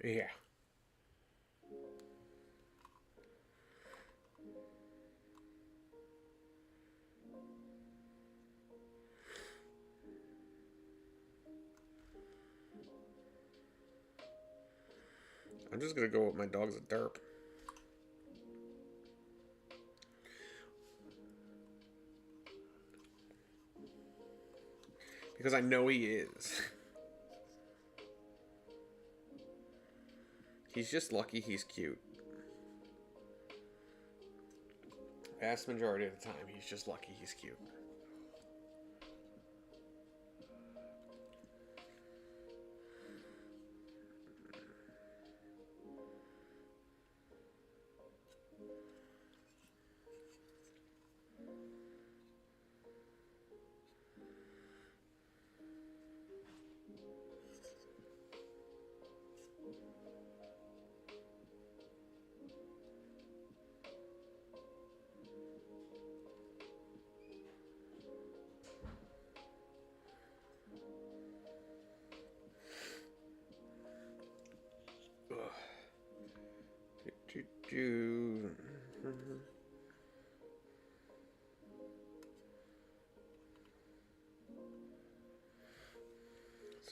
Yeah. I'm just gonna go with my dog's a derp. Because I know he is. He's just lucky he's cute. Vast majority of the time, he's just lucky he's cute.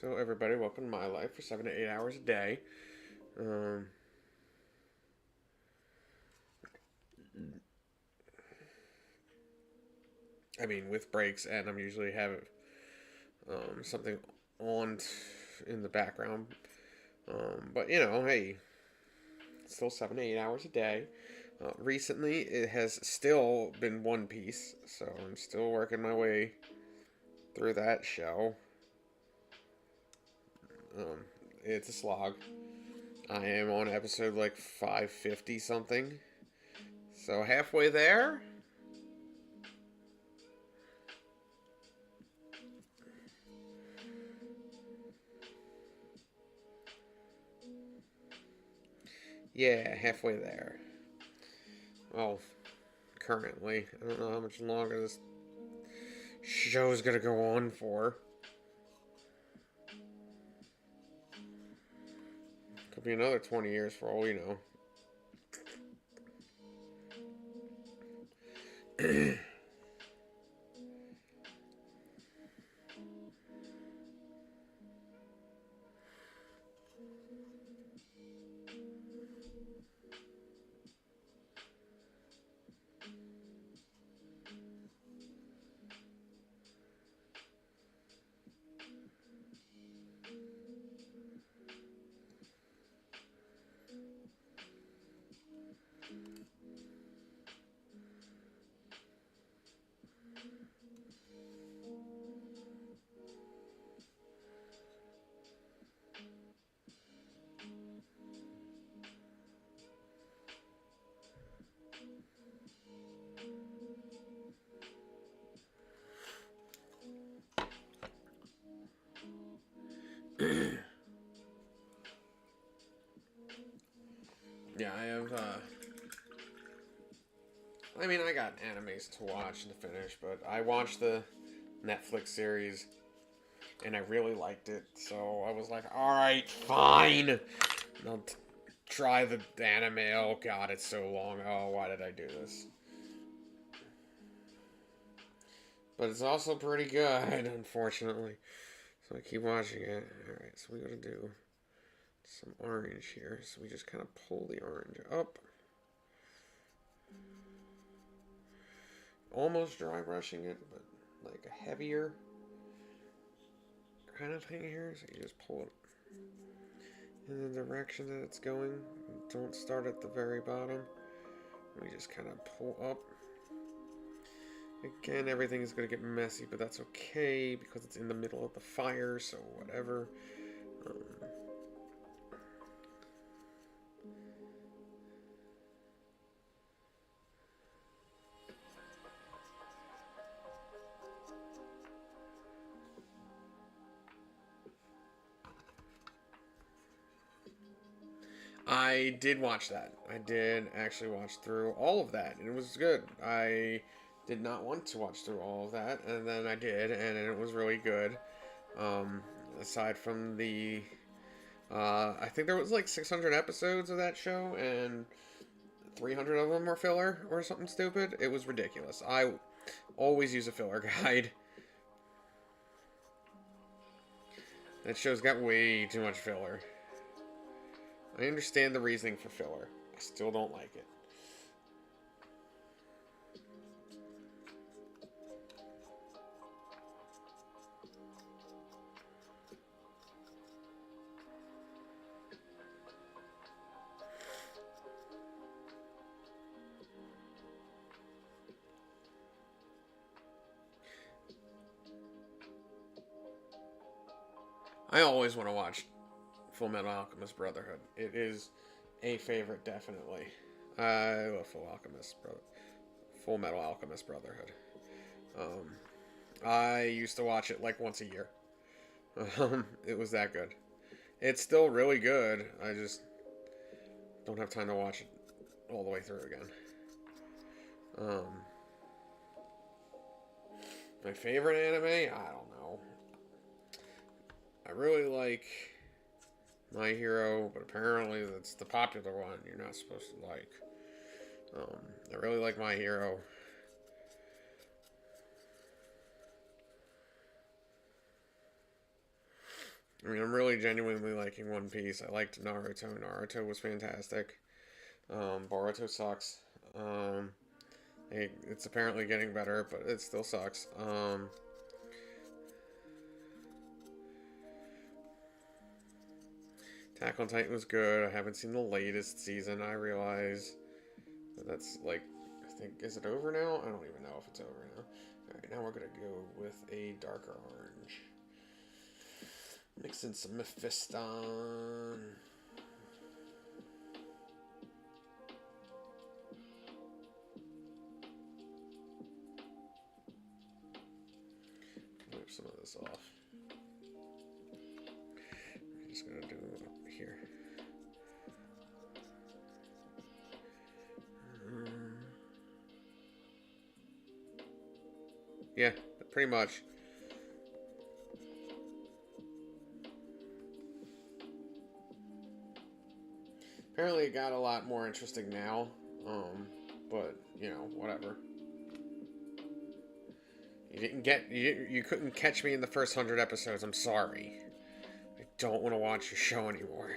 So everybody, welcome to my life for 7 to 8 hours a day. I mean, with breaks, and I'm usually have something on in the background. But you know, hey, it's still 7 to 8 hours a day. Recently, it has still been One Piece, so I'm still working my way through that show. It's a slog. I am on episode like 550 something. So halfway there. Yeah, halfway there. Well, currently. I don't know how much longer this show's gonna go on for. Could be another 20 years for all we know. Yeah, I have, I mean, I got animes to watch and to finish, but I watched the Netflix series, and I really liked it, so I was like, alright, fine! I'll try the anime. Oh god, it's so long. Oh, why did I do this? But it's also pretty good, unfortunately. So I keep watching it. Alright, so we gotta do some orange here. So we just kind of pull the orange up. Almost dry brushing it, but like a heavier kind of thing here. So you just pull it in the direction that it's going. Don't start at the very bottom. We just kind of pull up. Again, everything is going to get messy, but that's okay because it's in the middle of the fire, so whatever. I did watch that. I did actually watch through all of that, and it was good. I did not want to watch through all of that, and then I did, and it was really good. aside from the I think there was like 600 episodes of that show, and 300 of them were filler or something stupid. It was ridiculous. I always use a filler guide. That show's got way too much filler. I understand the reasoning for filler. I still don't like it. I always want to watch Full Metal Alchemist Brotherhood. It is a favorite, definitely. I love Full Metal Alchemist Brotherhood. I used to watch it like once a year. It was that good. It's still really good. I just don't have time to watch it all the way through again. Um, my favorite anime? I don't know. I really like My Hero, but apparently that's the popular one you're not supposed to like. I really like My Hero. I mean, I'm really genuinely liking One Piece. I liked Naruto. Naruto was fantastic. Boruto sucks. It's apparently getting better, but it still sucks. Attack on Titan was good. I haven't seen the latest season, I realize. But that's like, I think, is it over now? I don't even know if it's over now. Alright, now we're gonna go with a darker orange. Mix in some Mephiston. Wipe some of this off. I'm just gonna do it up here. Yeah, pretty much. Apparently it got a lot more interesting now. But, you know, whatever. You couldn't catch me in the first 100 episodes. I'm sorry. I don't want to watch your show anymore.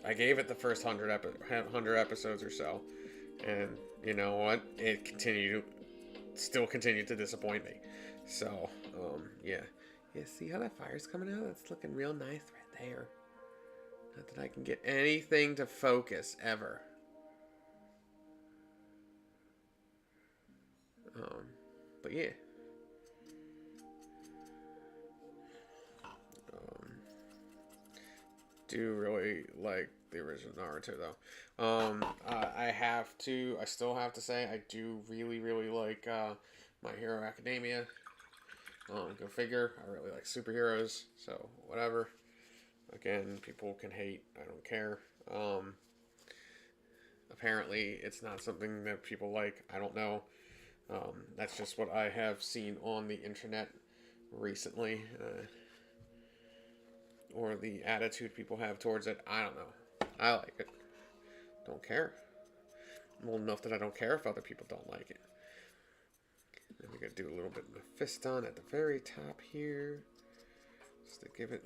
I gave it the first 100 episodes or so, and you know what? Still continued to disappoint me. So, yeah. Yeah, see how that fire's coming out? That's looking real nice right there. Not that I can get anything to focus, ever. But yeah. Do really like the original Naruto though. I still have to say, I do really, really like My Hero Academia. Go figure. I really like superheroes, so whatever. Again, people can hate. I don't care. Apparently, it's not something that people like. I don't know. That's just what I have seen on the internet recently. Or the attitude people have towards it. I don't know. I like it. Don't care. Well enough that I don't care if other people don't like it. Then we're going to do a little bit of Mephiston at the very top here. Just to give it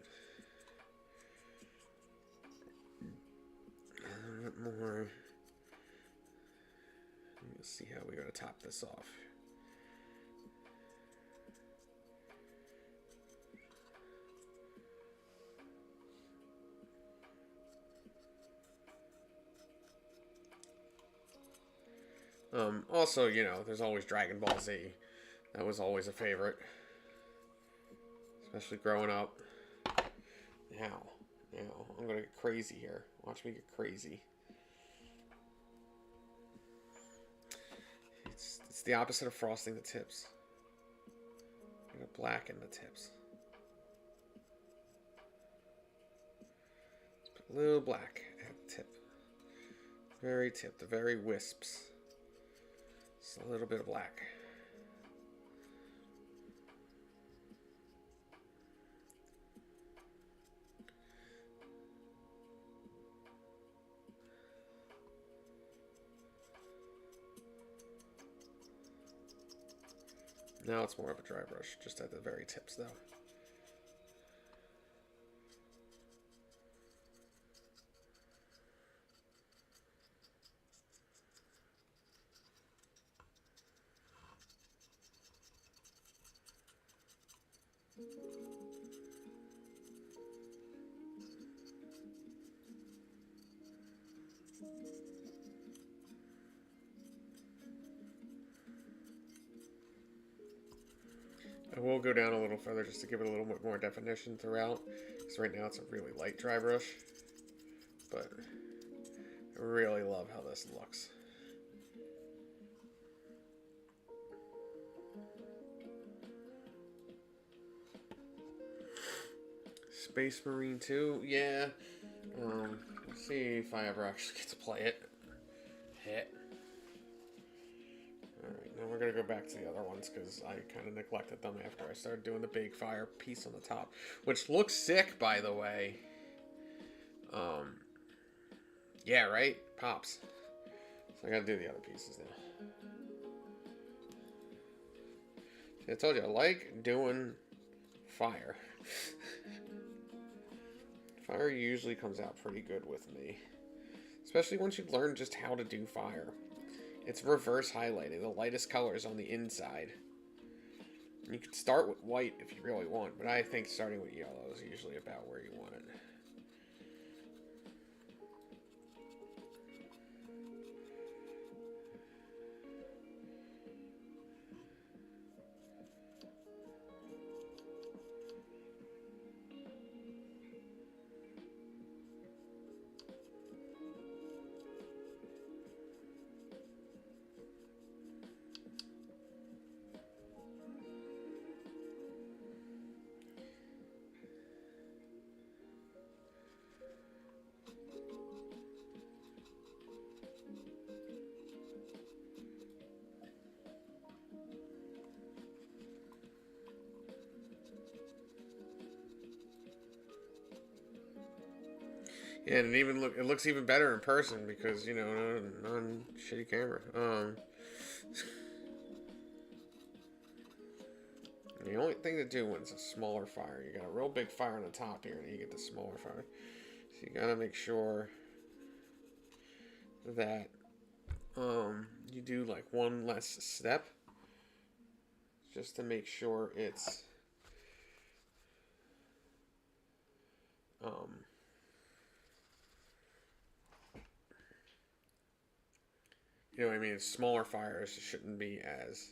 a little bit more. Let's see how we're going to top this off. Also, you know, there's always Dragon Ball Z. That was always a favorite. Especially growing up. Now, I'm gonna get crazy here. Watch me get crazy. It's the opposite of frosting the tips. I'm gonna blacken the tips. Let's put a little black at the tip. Very tip, the very wisps. Just a little bit of black. Now it's more of a dry brush, just at the very tips though. I will go down a little further just to give it a little bit more definition throughout, because right now it's a really light dry brush, but I really love how this looks. Space Marine 2, yeah. Let's see if I ever actually get to play it. Hit. Alright, now we're going to go back to the other ones because I kind of neglected them after I started doing the big fire piece on the top. Which looks sick, by the way. Yeah, right? Pops. So I got to do the other pieces now. See, I told you, I like doing fire. Fire usually comes out pretty good with me. Especially once you learn just how to do fire. It's reverse highlighting. The lightest color is on the inside. You could start with white if you really want, but I think starting with yellow is usually about where you want it. Yeah, and it looks even better in person because, you know, non shitty camera. The only thing to do when it's a smaller fire, you got a real big fire on the top here, and you get the smaller fire. So you gotta make sure that you do like one less step, just to make sure it's you know what I mean? Smaller fires shouldn't be as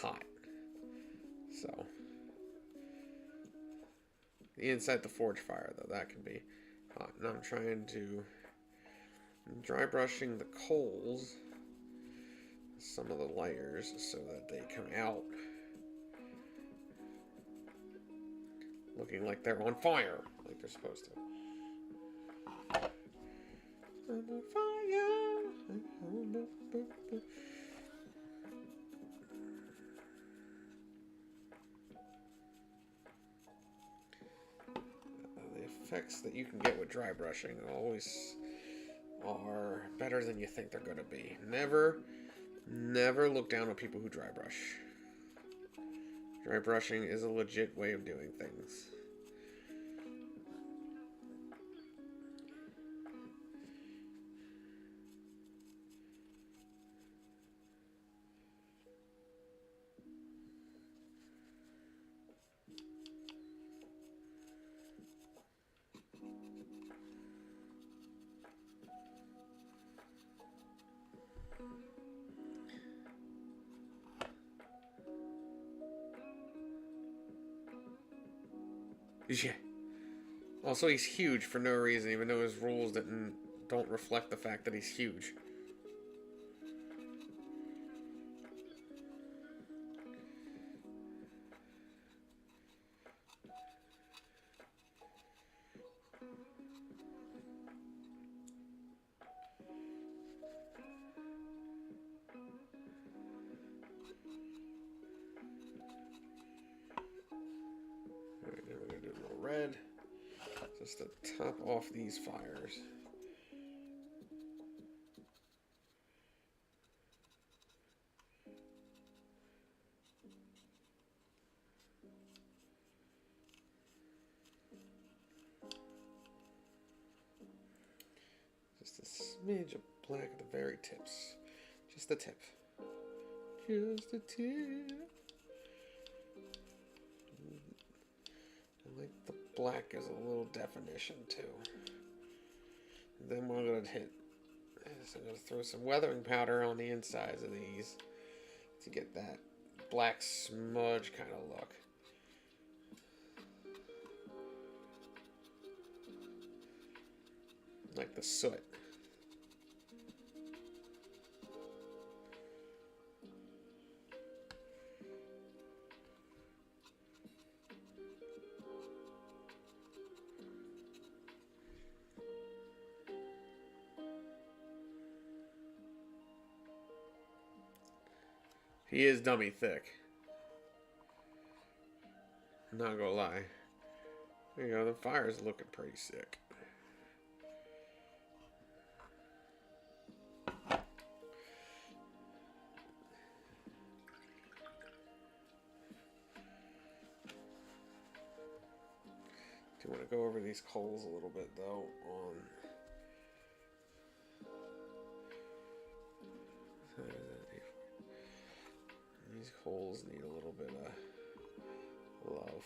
hot. So the inside the forge fire though, that can be hot. And I'm trying to dry brushing the coals, some of the layers, so that they come out looking like they're on fire, like they're supposed to. I'm on fire. The effects that you can get with dry brushing always are better than you think they're going to be. Never look down on people who dry brush. Dry brushing is a legit way of doing things. Yeah. Also, he's huge for no reason, even though his rules don't reflect the fact that he's huge. just to top off these fires. Just a smidge of black at the very tips. Just the tip. Just the tip. I like the black as a little definition too. And then what I'm going to hit is I'm going to throw some weathering powder on the insides of these to get that black smudge kind of look. Like the soot. He is dummy thick. Not gonna lie. There you go, the fire's looking pretty sick. Do want to go over these coals a little bit though on these coals need a little bit of love.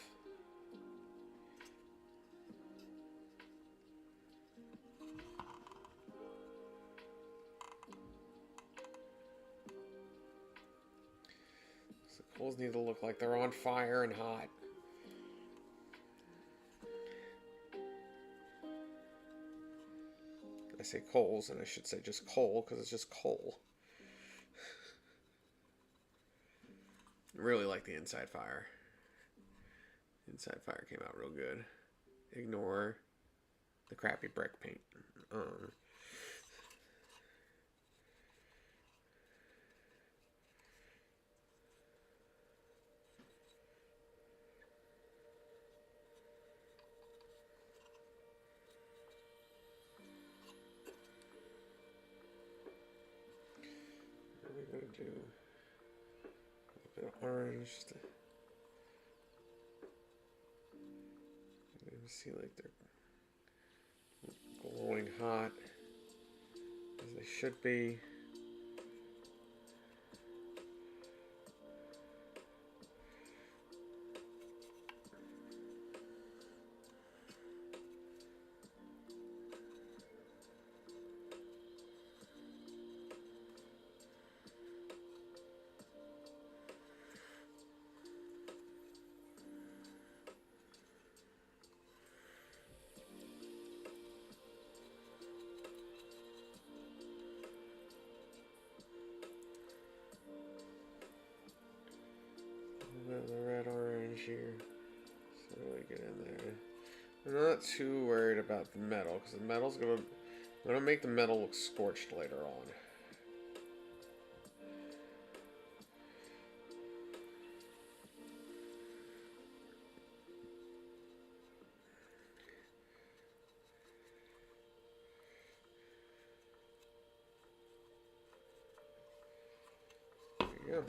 So the coals need to look like they're on fire and hot. I say coals, and I should say just coal, because it's just coal. I really like the inside fire. Inside fire came out real good. Ignore the crappy brick paint. We're going to do a bit of orange. You can see like they're glowing hot, as they should be. The red orange here, so really get in there. I'm not too worried about the metal, because the metal's gonna make the metal look scorched later on. There you go.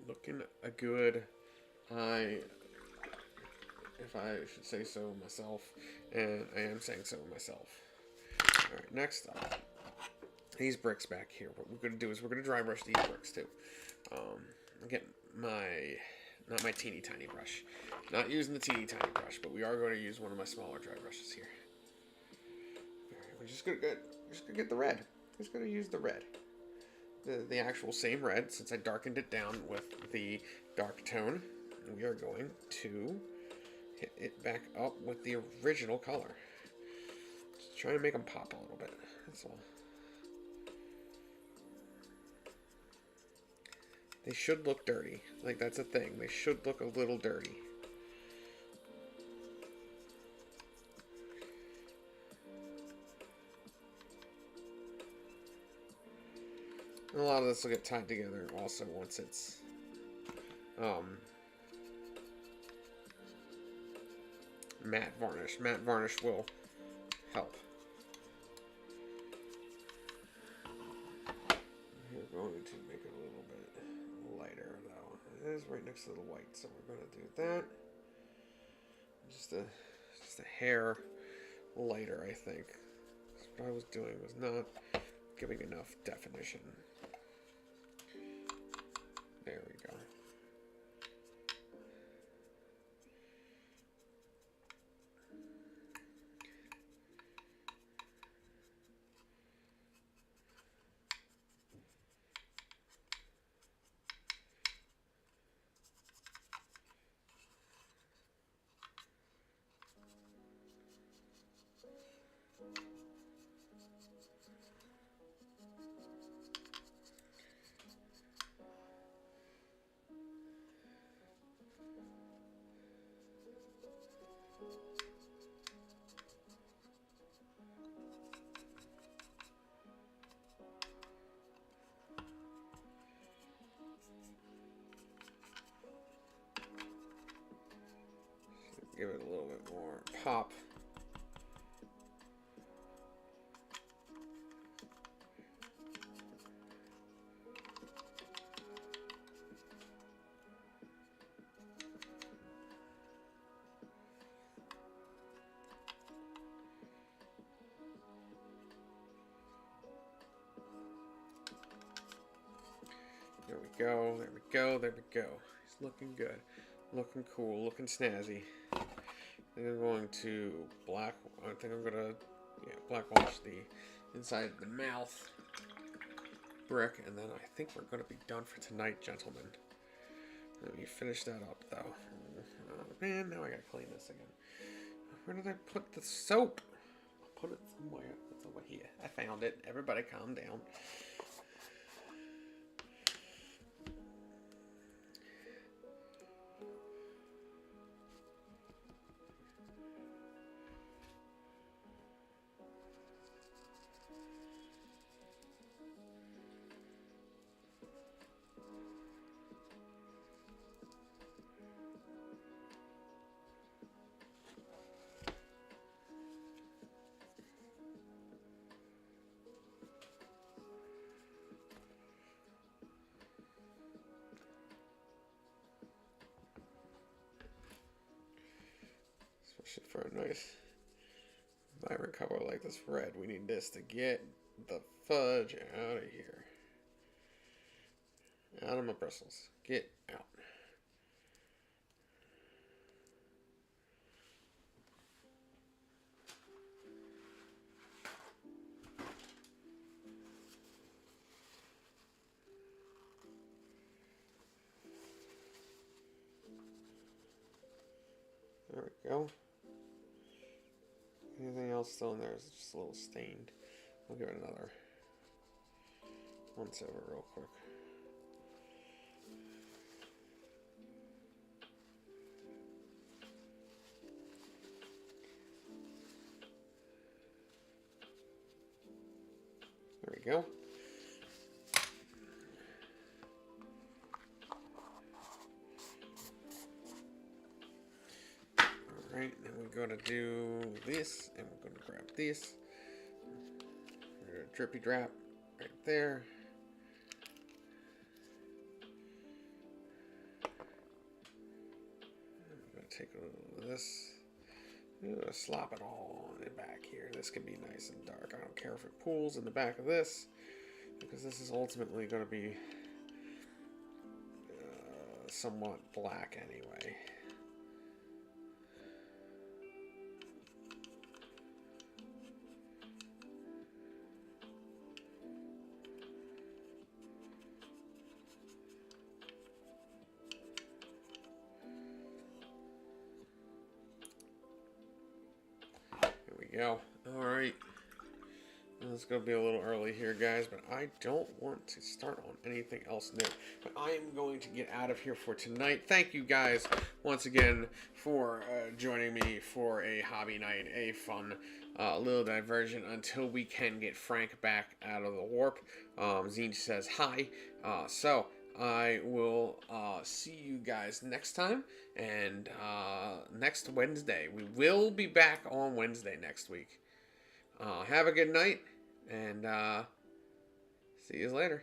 Looking good. If I should say so myself, and I am saying so myself. Alright, next up, these bricks back here. What we're going to do is we're going to dry brush these bricks too. Again, not my teeny tiny brush. Not using the teeny tiny brush, but we are going to use one of my smaller dry brushes here. Alright, we're just going to get the red. We're just going to use the red. The actual same red, since I darkened it down with the dark tone. We are going to hit it back up with the original color. Just trying to make them pop a little bit, that's all. They should look dirty. Like, that's a thing. They should look a little dirty. And a lot of this will get tied together also once it's matte varnish. Matte varnish will help. We're going to make it a little bit lighter, though. It is right next to the white, so we're going to do that. Just a hair lighter, I think. What I was doing was not giving enough definition. There we go. Give it a little bit more pop. There we go, there we go, there we go. He's looking good, looking cool, looking snazzy. I think I'm going to black wash the inside of the mouth brick, and then I think we're going to be done for tonight, gentlemen. Let me finish that up, though. Oh, man, now I gotta clean this again. Where did I put the soap? I'll put it somewhere. It's over here. I found it. Everybody calm down. Especially for a nice vibrant color like this red, we need this to get the fudge out of here. Out of my bristles. Get out. There we go. Anything else still in there is just a little stained. I'll give it another once over real quick. There we go. Alright, then we're going to do this, and we're going to grab this. We're going to drippy drop right there. I'm going to take a little of this. I'm going to slop it all in the back here. This can be nice and dark. I don't care if it pools in the back of this, because this is ultimately going to be somewhat black anyway. Go. Alright. It's going to be a little early here, guys, but I don't want to start on anything else new. But I am going to get out of here for tonight. Thank you guys once again for joining me for a hobby night, a fun little diversion until we can get Frank back out of the warp. Zine says hi. So I will see you guys next time. And next Wednesday. We will be back on Wednesday next week. Have a good night. And see you later.